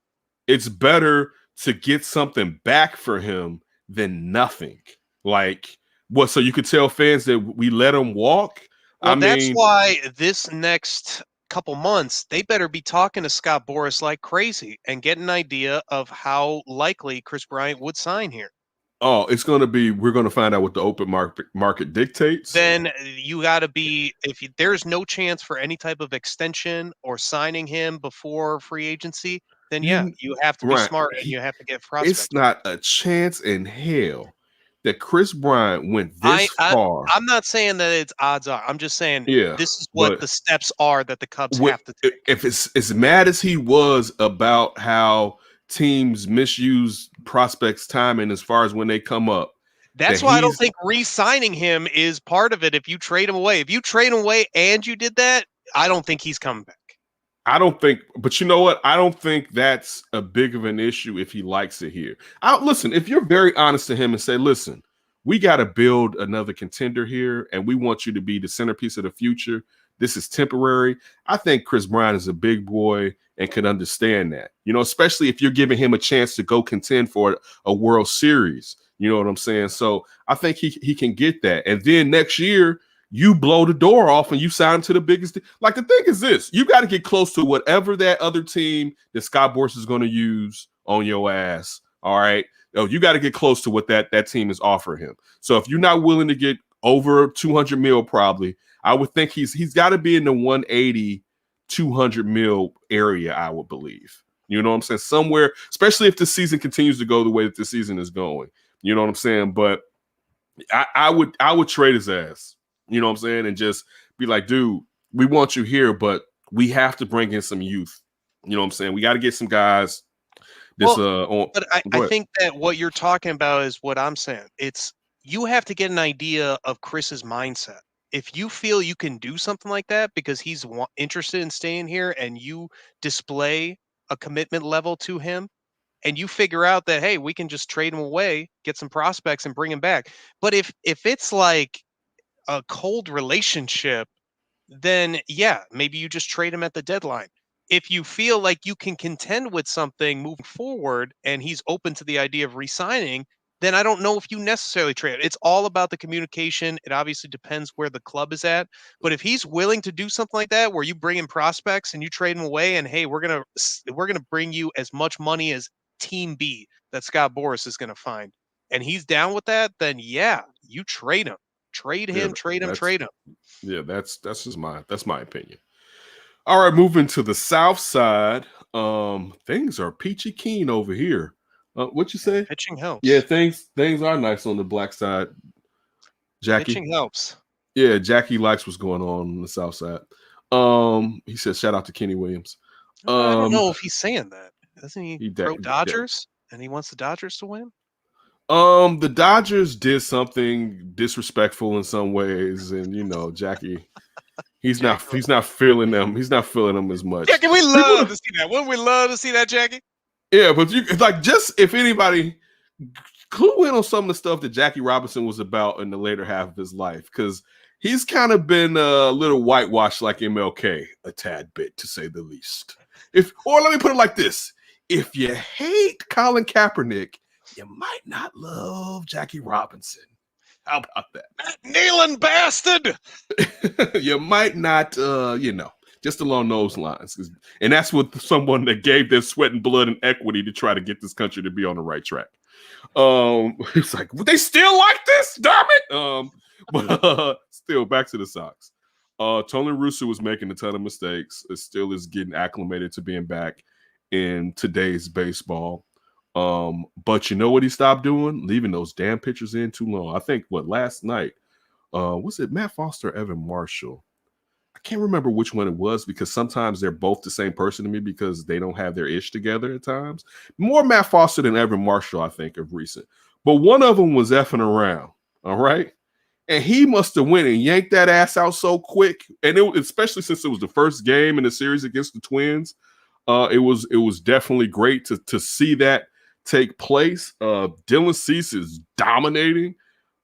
S1: It's better to get something back for him than nothing. Like what? So you could tell fans that we let him walk.
S2: Well, that's why this next couple months, they better be talking to Scott Boras like crazy and get an idea of how likely Chris Bryant would sign here.
S1: Oh, it's going to be, we're going to find out what the open market dictates.
S2: Then you got to be, if there's no chance for any type of extension or signing him before free agency, then you have to be smart and you have to get prospects.
S1: It's not a chance in hell that Chris Bryant went this far.
S2: I'm not saying that it's odds are. I'm just saying this is what the steps are that the Cubs have to take.
S1: If it's as mad as he was about how teams misuse prospects' timing as far as when they come up.
S2: That's why I don't think re-signing him is part of it if you trade him away. If you trade him away and you did that, I don't think he's coming back.
S1: I don't think, but you know what? I don't think that's a big of an issue if he likes it here. Listen, if you're very honest to him and say, listen, we got to build another contender here, and we want you to be the centerpiece of the future. This is temporary. I think Chris Bryant is a big boy and can understand that, especially if you're giving him a chance to go contend for a World Series. You know what I'm saying? So I think he can get that. And then next year, you blow the door off and you sign him to the biggest. Like the thing is this, you got to get close to whatever that other team that Scott Boras is going to use on your ass. All right. You got to get close to what that team is offering him. So if you're not willing to get over 200 mil, probably, I would think he's got to be in the 180, 200 mil area, I would believe. You know what I'm saying? Somewhere, especially if the season continues to go the way that the season is going. You know what I'm saying? But I would trade his ass. You know what I'm saying? And just be like, dude, we want you here, but we have to bring in some youth. You know what I'm saying? We got to get some guys.
S2: But I think that what you're talking about is what I'm saying. It's you have to get an idea of Chris's mindset. If you feel you can do something like that because he's interested in staying here and you display a commitment level to him and you figure out that, hey, we can just trade him away, get some prospects and bring him back. But if it's like a cold relationship, then maybe you just trade him at the deadline. If you feel like you can contend with something moving forward and he's open to the idea of re-signing, then I don't know if you necessarily trade. It's all about the communication. It obviously depends where the club is at. But if he's willing to do something like that, where you bring in prospects and you trade him away and, hey, we're gonna bring you as much money as Team B that Scott Boras is going to find, and he's down with that, then you trade him. Trade him.
S1: Yeah, that's my opinion. All right, moving to the south side. Things are peachy keen over here. What you say?
S2: Pitching helps.
S1: Yeah, things are nice on the black side. Jackie.
S2: Pitching helps.
S1: Yeah, Jackie likes what's going on the south side. He says shout out to Kenny Williams.
S2: I don't know if he's saying that. Isn't he pro Dodgers? And he wants the Dodgers to win?
S1: The Dodgers did something disrespectful in some ways, and Jackie, he's not feeling them. He's not feeling them as much.
S2: Jackie, we love to see that. Wouldn't we love to see that, Jackie?
S1: Yeah, but just if anybody clue in on some of the stuff that Jackie Robinson was about in the later half of his life, because he's kind of been a little whitewashed like MLK, a tad bit to say the least. Or let me put it like this: if you hate Colin Kaepernick, you might not love Jackie Robinson. How about that?
S2: That kneeling bastard.
S1: You might not, just along those lines. And that's with someone that gave their sweat and blood and equity to try to get this country to be on the right track. It's like, would they still like this? Damn it! But still, back to the Sox. Tony Russo was making a ton of mistakes. It still is getting acclimated to being back in today's baseball. But you know what he stopped doing? Leaving those damn pitchers in too long. I think last night, was it Matt Foster or Evan Marshall? I can't remember which one it was because sometimes they're both the same person to me because they don't have their ish together at times. More Matt Foster than Evan Marshall, I think, of recent. But one of them was effing around, all right? And he must have went and yanked that ass out so quick. And especially since it was the first game in the series against the Twins, it was definitely great to see that take place. Dylan Cease is dominating.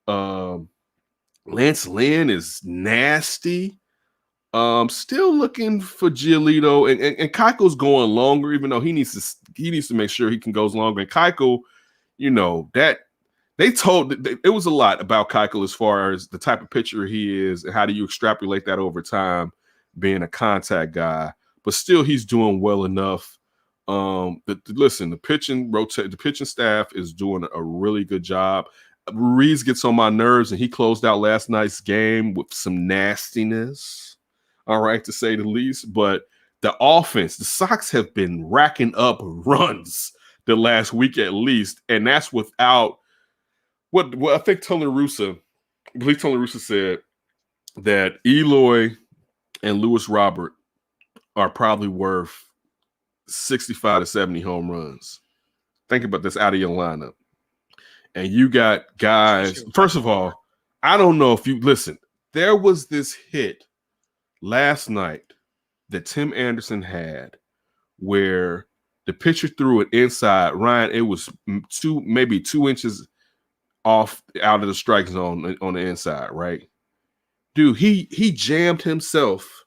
S1: Lance Lynn is nasty. Still looking for Giolito, and Keuchel's going longer, even though he needs to make sure he can go longer. And Keuchel, that it was a lot about Keuchel as far as the type of pitcher he is and how do you extrapolate that over time, being a contact guy. But still, he's doing well enough. The pitching staff is doing a really good job. Ruiz gets on my nerves, and he closed out last night's game with some nastiness. All right, to say the least. But the offense, the Sox have been racking up runs the last week at least, and that's without what I think Tony Russo said that Eloy and Lewis Robert are probably worth 65 to 70 home runs. Think about this out of your lineup. And you got guys, first of all, I don't know if you listen, there was this hit last night that Tim Anderson had where the pitcher threw it inside. Ryan, it was maybe 2 inches off out of the strike zone on the inside, right? Dude, he jammed himself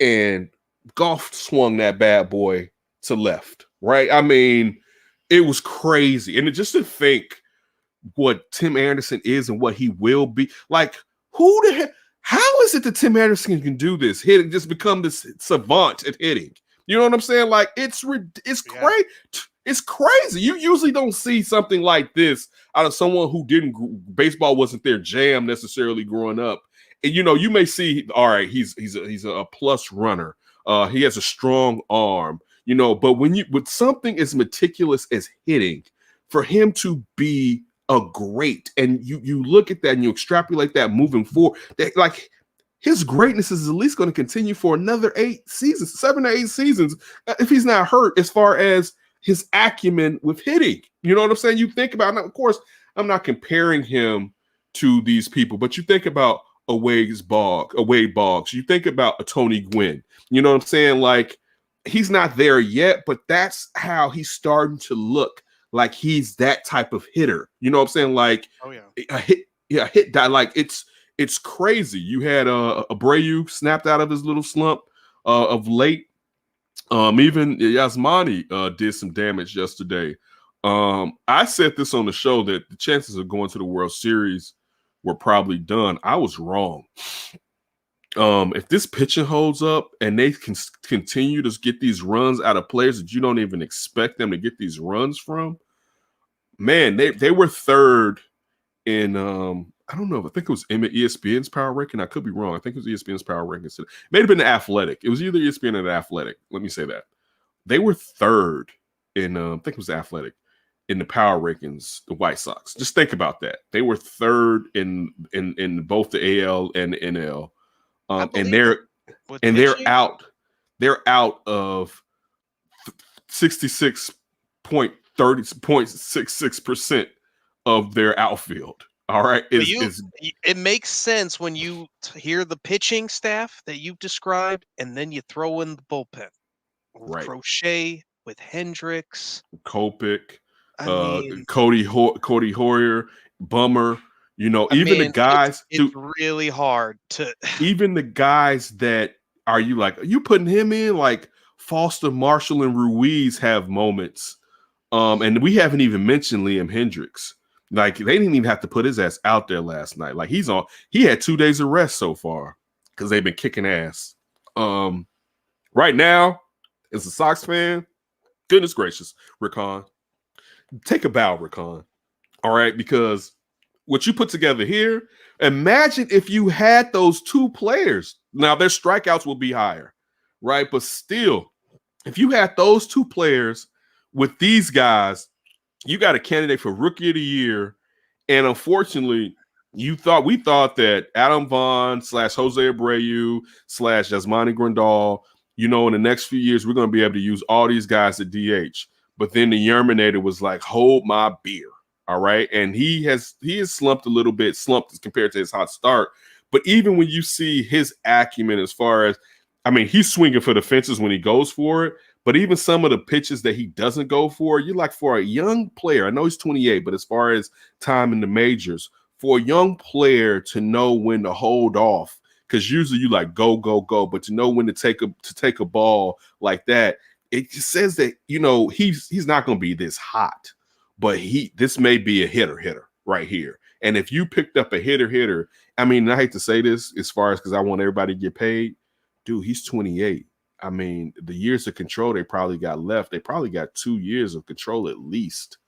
S1: and golf swung that bad boy to left, right? I mean, it was crazy. And just to think what Tim Anderson is and what he will be, like, who the hell? How is it that Tim Anderson can do this? Hitting, just become this savant at hitting. You know what I'm saying? Like, it's crazy. It's crazy. You usually don't see something like this out of someone who baseball wasn't their jam necessarily growing up. And you may see, all right, he's a plus runner. He has a strong arm. But with something as meticulous as hitting, for him to be a great, and you look at that and you extrapolate that moving forward, that like his greatness is at least going to continue for another 7 to 8 seasons if he's not hurt, as far as his acumen with hitting. You know what I'm saying? You think about, now, of course, I'm not comparing him to these people, but you think about a Wade Boggs, you think about a Tony Gwynn. You know what I'm saying? Like, he's not there yet, but that's how he's starting to look like he's that type of hitter. You know what I'm saying? Like,
S2: oh yeah,
S1: a hit that, like, it's crazy. You had Abreu snapped out of his little slump of late. Even Yasmani did some damage yesterday. I said this on the show that the chances of going to the World Series were probably done. I was wrong. If this pitching holds up and they can continue to get these runs out of players that you don't even expect them to get these runs from, man, they were third in I don't know. I think it was ESPN's power ranking. I could be wrong. I think it was ESPN's power ranking. It may have been the Athletic. It was either ESPN or the Athletic. Let me say that. They were third in I think it was the Athletic in the power rankings, the White Sox. Just think about that. They were third in both the AL and the NL. And they're out of 66.66% of their outfield. All right.
S2: It makes sense when you hear the pitching staff that you've described, and then you throw in the bullpen.
S1: Right.
S2: Crochet with Hendricks,
S1: Kopech, Cody Hoyer, Bummer. The guys.
S2: It's really hard to.
S1: Even the guys that are you putting him in like Foster, Marshall, and Ruiz have moments. And we haven't even mentioned Liam Hendricks. Like, they didn't even have to put his ass out there last night. Like, he had 2 days of rest so far because they've been kicking ass. Right now, as a Sox fan, goodness gracious, Rickon, take a bow, Rickon. All right, because what you put together here, imagine if you had those 2 players. Now, their strikeouts will be higher, right? But still, if you had those 2 players with these guys, you got a candidate for Rookie of the Year. And unfortunately, we thought that Adam Vaughn / Jose Abreu / Yasmani Grandal, in the next few years, we're going to be able to use all these guys at DH. But then the Yerminator was like, hold my beer. All right. And he has slumped a little bit, slumped compared to his hot start. But even when you see his acumen as far as, he's swinging for the fences when he goes for it. But even some of the pitches that he doesn't go for, you like for a young player, I know he's 28, but as far as time in the majors, for a young player to know when to hold off, because usually you like go, go, go, but to know when to take a ball like that, it just says that, he's not going to be this hot, but this may be a hitter right here. And if you picked up a hitter, I hate to say this as far as because I want everybody to get paid, dude, he's 28. The years of control they probably got left, they probably got 2 years of control at least.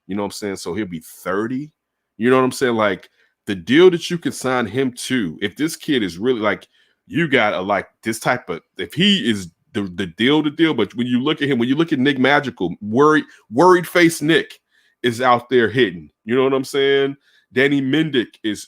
S1: You know what I'm saying? So he'll be 30. You know what I'm saying? Like, the deal that you can sign him to, if this kid is really like, you got this type of, if he is the deal, but when you look at him, when you look at Nick Magical, worried face Nick is out there hitting. You know what I'm saying? Danny Mendick is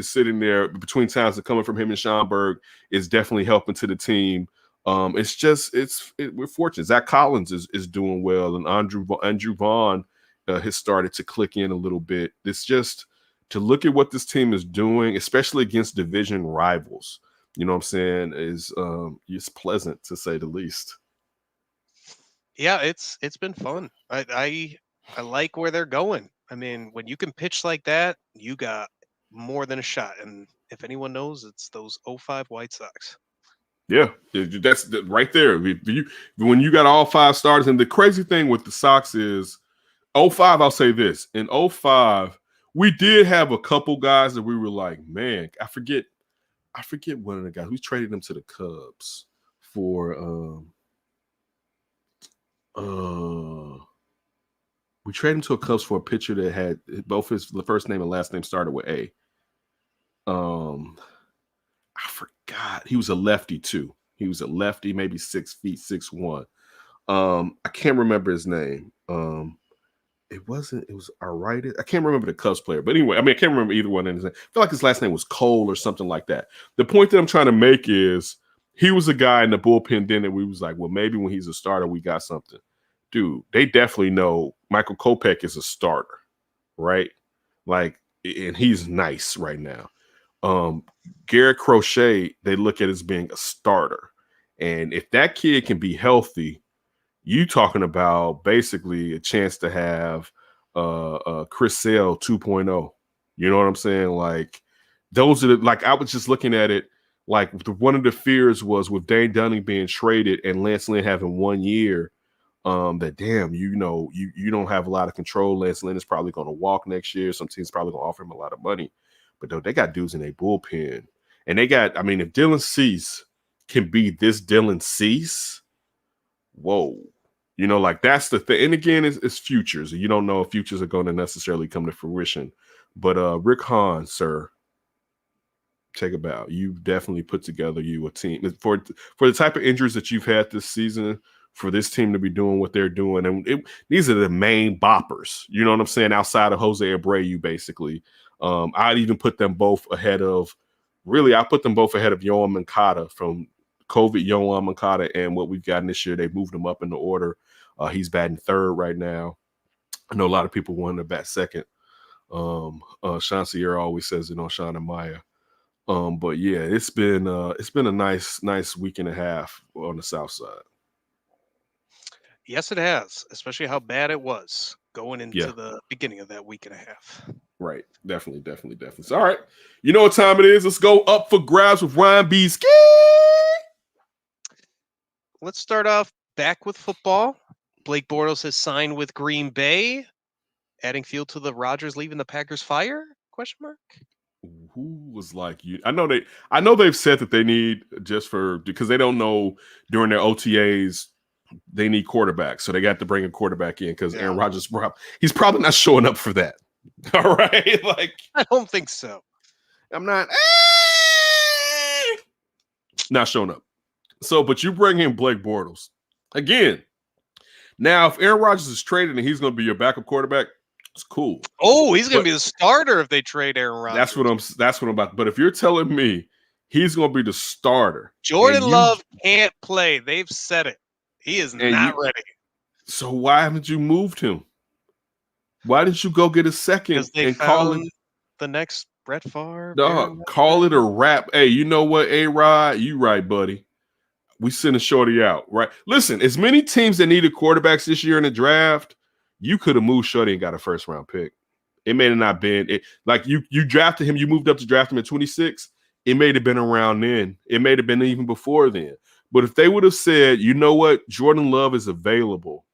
S1: sitting there between times that coming from him and Schomburg is definitely helping to the team. We're fortunate. Zach Collins is doing well, and Andrew Vaughn has started to click in a little bit. It's just to look at what this team is doing, especially against division rivals. You know what I'm saying? It's pleasant to say the least.
S2: Yeah, it's been fun. I like where they're going. When you can pitch like that, you got more than a shot. And if anyone knows, it's those 05 White Sox.
S1: Yeah, that's right there. When you got all 5 starters, and the crazy thing with the Sox is 05, I'll say this. In 05, we did have a couple guys that we were like, man, I forget one of the guys. We traded them to the Cubs for we traded him to a Cubs for a pitcher that had both the first name and last name started with A. I forgot. He was a lefty too. He was a lefty, maybe 6 feet, 6'1". I can't remember his name. It was Aritis. I can't remember the Cubs player, but anyway, I can't remember either one of his name. I feel like his last name was Cole or something like that. The point that I'm trying to make is he was a guy in the bullpen then that we was like, well, maybe when he's a starter, we got something. Dude, they definitely know Michael Kopech is a starter, right? Like, and he's nice right now. Garrett Crochet, they look at as being a starter. And if that kid can be healthy, you talking about basically a chance to have Chris Sale 2.0. You know what I'm saying? Like, those are I was just looking at it, like one of the fears was with Dane Dunning being traded and Lance Lynn having 1 year, that damn, you don't have a lot of control. Lance Lynn is probably going to walk next year. Some teams probably going to offer him a lot of money. But though they got dudes in their bullpen. And they got, if Dylan Cease can be this Dylan Cease, whoa. That's the thing. And again, it's futures. You don't know if futures are going to necessarily come to fruition. But Rick Hahn, sir, take a bow. You've definitely put together a team. For the type of injuries that you've had this season, for this team to be doing what they're doing. And these are the main boppers. You know what I'm saying? Outside of Jose Abreu, basically. I'd even put them both ahead of Yohan Moncada from COVID. Yohan Moncada and what we've gotten this year. They moved him up in the order. He's batting third right now. I know a lot of people want to bat second. Sean Sierra always says it on Sean and Maya. But yeah, it's been a nice week and a half on the South Side.
S2: Yes, it has, especially how bad it was going into the beginning of that week and a half.
S1: Right. Definitely. So, all right. You know what time it is. Let's go up for grabs with Ryan B. Ski.
S2: Let's start off back with football. Blake Bortles has signed with Green Bay, adding fuel to the Rodgers leaving the Packers fire? Question mark.
S1: Who was like you? I know they've said that they need because they don't know during their OTAs they need quarterbacks, so they got to bring a quarterback in because Aaron Rodgers he's probably not showing up for that. All right, like
S2: I don't think so.
S1: I'm not showing up. So, but you bring in Blake Bortles again. Now, if Aaron Rodgers is traded and he's going to be your backup quarterback, it's cool.
S2: Oh, he's going to be the starter if they trade Aaron Rodgers.
S1: That's what I'm about. But if you're telling me he's going to be the starter,
S2: Jordan Love can't play. They've said it. He is not ready.
S1: So why haven't you moved him? Why didn't you go get a second and call it
S2: the next Brett Favre?
S1: Dog, call it a wrap. Hey, you know what, A-Rod? You right, buddy. We send a shorty out, right? Listen, as many teams that needed quarterbacks this year in the draft, you could have moved shorty and got a first-round pick. It may have not been like you drafted him. You moved up to draft him at 26. It may have been around then. It may have been even before then. But if they would have said, you know what, Jordan Love is available,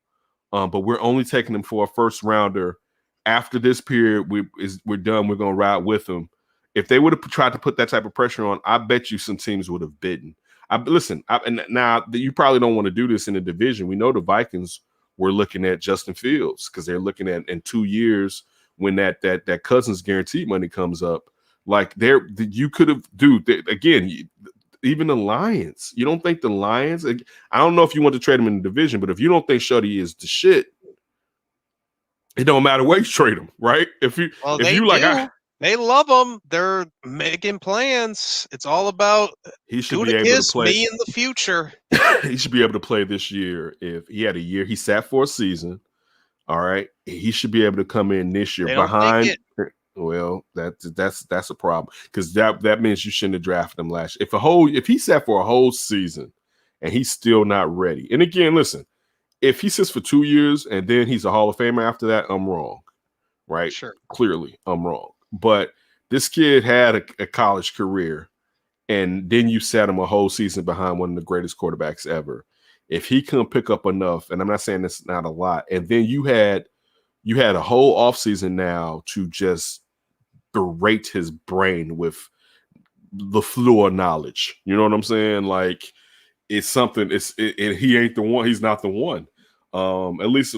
S1: but we're only taking him for a first-rounder. After this period, we're done. We're going to ride with him. If they would have tried to put that type of pressure on, I bet you some teams would have bitten. And now you probably don't want to do this in the division. We know the Vikings were looking at Justin Fields because they're looking at in 2 years when that Cousins guaranteed money comes up. Like you could have, again, even the Lions. You don't think the Lions? I don't know if you want to trade him in the division, but if you don't think Shuddy is the shit, it don't matter where you trade him, right?
S2: They love him. They're making plans. It's all about
S1: he should be able to play
S2: me in the future.
S1: He should be able to play this year. If he had a year, he sat for a season. All right, he should be able to come in this year behind. Well, that's a problem because that means you shouldn't have drafted him last year. If he sat for a whole season and he's still not ready, and again, listen, if he sits for 2 years and then he's a Hall of Famer after that, I'm wrong, right?
S2: Sure,
S1: clearly I'm wrong. But this kid had a college career, and then you sat him a whole season behind one of the greatest quarterbacks ever. If he couldn't pick up enough, and I'm not saying this is not a lot, and then you had a whole offseason now to just berate his brain with the fluid knowledge. You know what I'm saying? Like it's something. He ain't the one. He's not the one. At least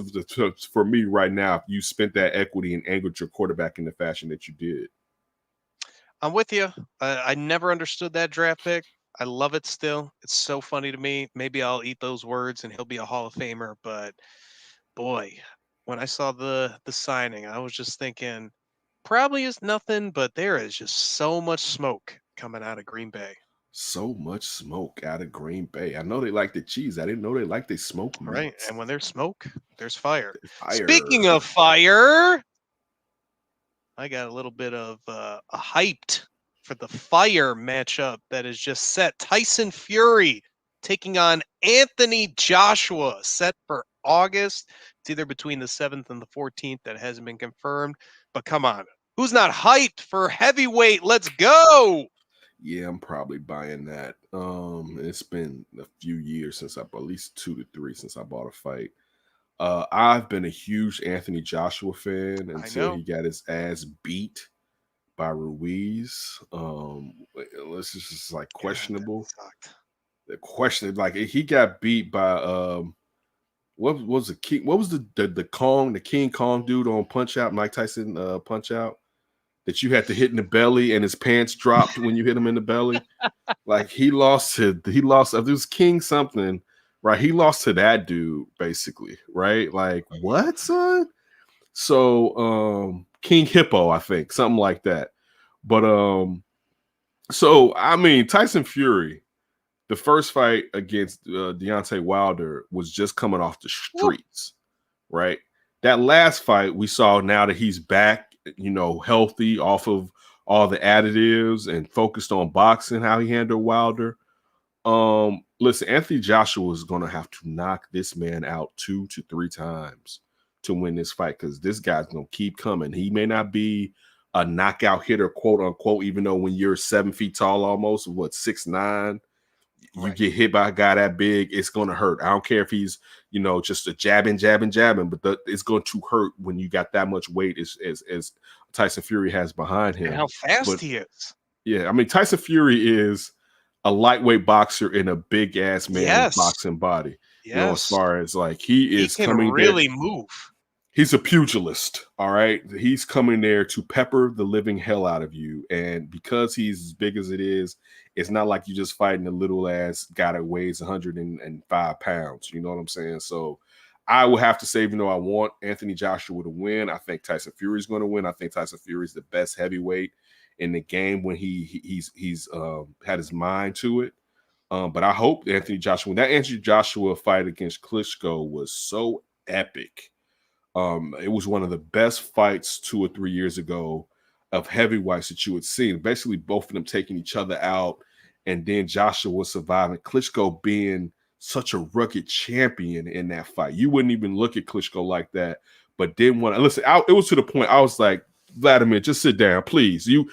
S1: for me right now, if you spent that equity and angered your quarterback in the fashion that you did.
S2: I'm with you. I never understood that draft pick. I love it still. It's so funny to me. Maybe I'll eat those words and he'll be a Hall of Famer. But boy, when I saw the signing, I was just thinking probably is nothing, but there is just so much smoke coming out of Green Bay.
S1: So much smoke out of Green Bay. I know they like the cheese. I didn't know they like the smoke meats.
S2: Right, and when there's smoke, there's fire. Speaking of fire, I got a little bit of a hyped for the fire matchup that is just set. Tyson Fury taking on Anthony Joshua, set for August. It's either between the 7th and the 14th. That hasn't been confirmed. But come on, who's not hyped for heavyweight? Let's go.
S1: Yeah, I'm probably buying that. It's been a few years since at least 2 to 3 since I bought a fight. I've been a huge Anthony Joshua fan until he got his ass beat by Ruiz. It's just like questionable. The question, like he got beat by what was the king? What was the King Kong dude on Punch Out? Mike Tyson Punch Out. That you had to hit in the belly and his pants dropped when you hit him in the belly. Like he lost. It was King something, right? He lost to that dude basically, right? Like what, son? So King Hippo, I think, something like that. But so I mean, Tyson Fury, the first fight against Deontay Wilder was just coming off the streets, right? That last fight we saw now that he's back, healthy off of all the additives and focused on boxing, how he handled Wilder. Listen, Anthony Joshua is going to have to knock this man out 2 to 3 times to win this fight because this guy's going to keep coming. He may not be a knockout hitter, quote unquote, even though when you're 7 feet tall, almost 6'9", You get hit by a guy that big, it's going to hurt. I don't care if he's, just a jabbing, but it's going to hurt when you got that much weight as Tyson Fury has behind him.
S2: And how fast he is.
S1: Yeah, I mean, Tyson Fury is a lightweight boxer in a big ass man's boxing body. As far as like he can coming
S2: really
S1: there,
S2: move.
S1: He's a pugilist, all right? He's coming there to pepper the living hell out of you. And because he's as big as it is, it's not like you're just fighting a little ass guy that weighs 105 pounds. You know what I'm saying? So I will have to say, even though I want Anthony Joshua to win, I think Tyson Fury is going to win. I think Tyson Fury is the best heavyweight in the game when he's had his mind to it. But I hope that Anthony Joshua fight against Klitschko was so epic. It was one of the best fights 2 or 3 years ago of heavyweights that you had seen. Basically, both of them taking each other out, and then Joshua surviving. Klitschko being such a rugged champion in that fight. You wouldn't even look at Klitschko like that, but didn't want to listen. It was to the point I was like, Vladimir, just sit down, please. You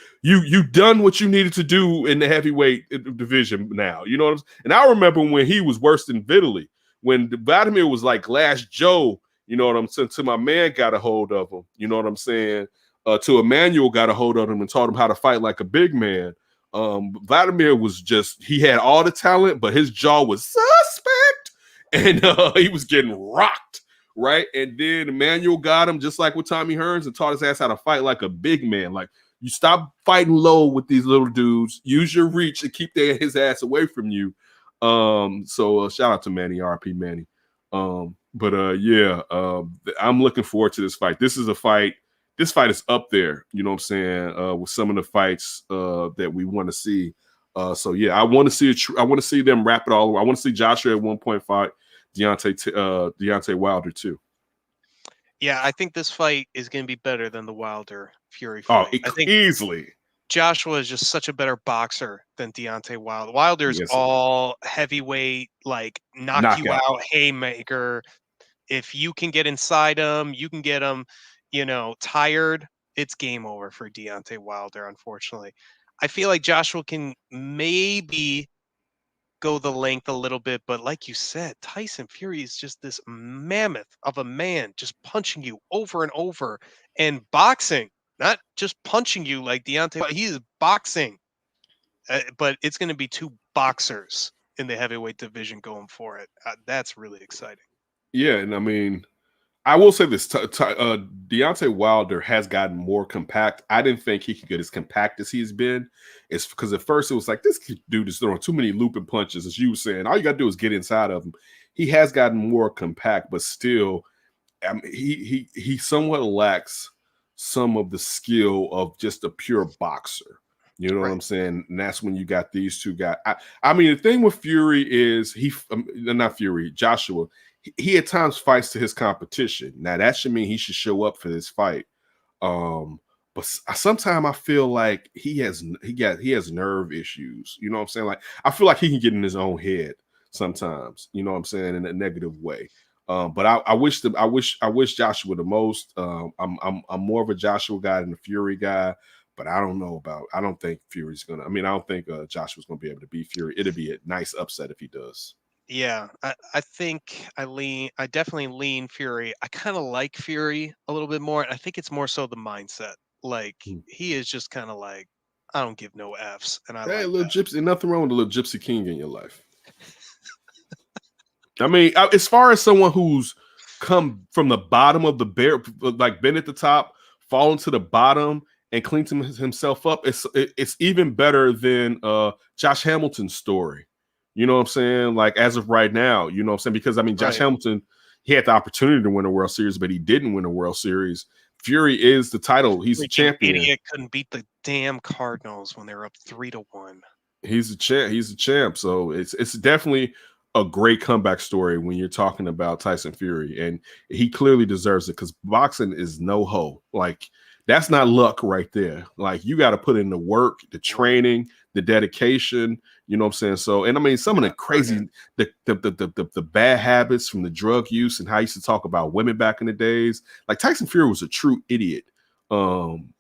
S1: done what you needed to do in the heavyweight division now. You know what I'm saying? And I remember when he was worse than Vitaly, when Vladimir was like Last Joe. You know what I'm saying? To my man got a hold of him. You know what I'm saying? To Emmanuel got a hold of him and taught him how to fight like a big man. Vladimir was he had all the talent, but his jaw was suspect. And he was getting rocked, right? And then Emmanuel got him just like with Tommy Hearns and taught his ass how to fight like a big man. Like, you stop fighting low with these little dudes. Use your reach to keep his ass away from you. So shout out to Manny, RP Manny. I'm looking forward to this fight. This is a fight. This fight is up there, you know what I'm saying, with some of the fights that we want to see. I want to see them wrap it all over. I want to see Joshua at 1.5, Deontay Wilder too.
S2: Yeah, I think this fight is going to be better than the Wilder Fury fight. I think
S1: easily.
S2: Joshua is just such a better boxer than Deontay Wilder. Wilder's all heavyweight, like knock you out, haymaker. If you can get inside him, you can get him, tired. It's game over for Deontay Wilder, unfortunately. I feel like Joshua can maybe go the length a little bit, but like you said, Tyson Fury is just this mammoth of a man, just punching you over and over and boxing, not just punching you like Deontay. He is boxing, but it's going to be two boxers in the heavyweight division going for it. That's really exciting.
S1: Yeah, and I mean, I will say this: Deontay Wilder has gotten more compact. I didn't think he could get as compact as he's been. It's because at first it was like, this dude is throwing too many looping punches, as you were saying. All you got to do is get inside of him. He has gotten more compact, but still, I mean, he somewhat lacks some of the skill of just a pure boxer. You know what I'm saying? And that's when you got these two guys. I mean, the thing with Fury is Joshua. He at times fights to his competition. Now that should mean he should show up for this fight. But sometimes I feel like he has nerve issues. You know what I'm saying? Like, I feel like he can get in his own head sometimes. You know what I'm saying, in a negative way. But I wish Joshua the most. I'm more of a Joshua guy than a Fury guy. But I don't think Fury's gonna. I mean, I don't think Joshua's gonna be able to beat Fury. It'd be a nice upset if he does.
S2: Yeah, I think I definitely lean Fury. I kind of like Fury a little bit more. I think it's more so the mindset. Like, he is just kind of like, I don't give no Fs. And
S1: a little gypsy, nothing wrong with a little gypsy king in your life. I mean, as far as someone who's come from the bottom of the bear, like been at the top, fallen to the bottom, and cleaned himself up, it's even better than Josh Hamilton's story. You know what I'm saying? Like, as of right now, you know what I'm saying? Because, I mean, Josh Hamilton, he had the opportunity to win a World Series, but he didn't win a World Series. Fury is the title. He's the champion.
S2: Idiot couldn't beat the damn Cardinals when they were up 3-1.
S1: He's a champ. He's a champ. So it's definitely a great comeback story when you're talking about Tyson Fury. And he clearly deserves it because boxing is no hoe. Like, that's not luck right there. Like, you got to put in the work, the training, the dedication. You know what I'm saying? So, and I mean, some of the crazy, the bad habits from the drug use and how he used to talk about women back in the days. Like, Tyson Fury was a true idiot. 7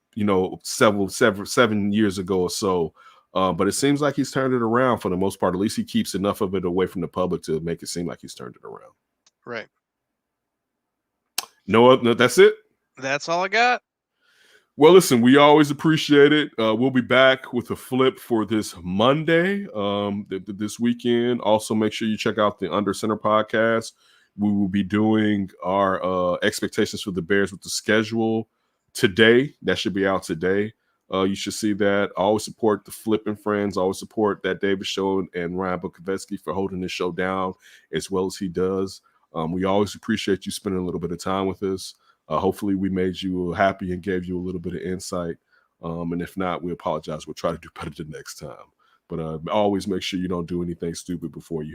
S1: years ago or so. But it seems like he's turned it around for the most part. At least he keeps enough of it away from the public to make it seem like he's turned it around.
S2: Right.
S1: No, that's it.
S2: That's all I got.
S1: Well, listen, we always appreciate it. We'll be back with a flip for this Monday, this weekend. Also, make sure you check out the Under Center podcast. We will be doing our expectations for the Bears with the schedule today. That should be out today. You should see that. I always support the Flipping Friends. I always support that David Show and Ryan Bukovetsky for holding this show down as well as he does. We always appreciate you spending a little bit of time with us. Hopefully we made you happy and gave you a little bit of insight. And if not, we apologize. We'll try to do better the next time. But always make sure you don't do anything stupid before you hit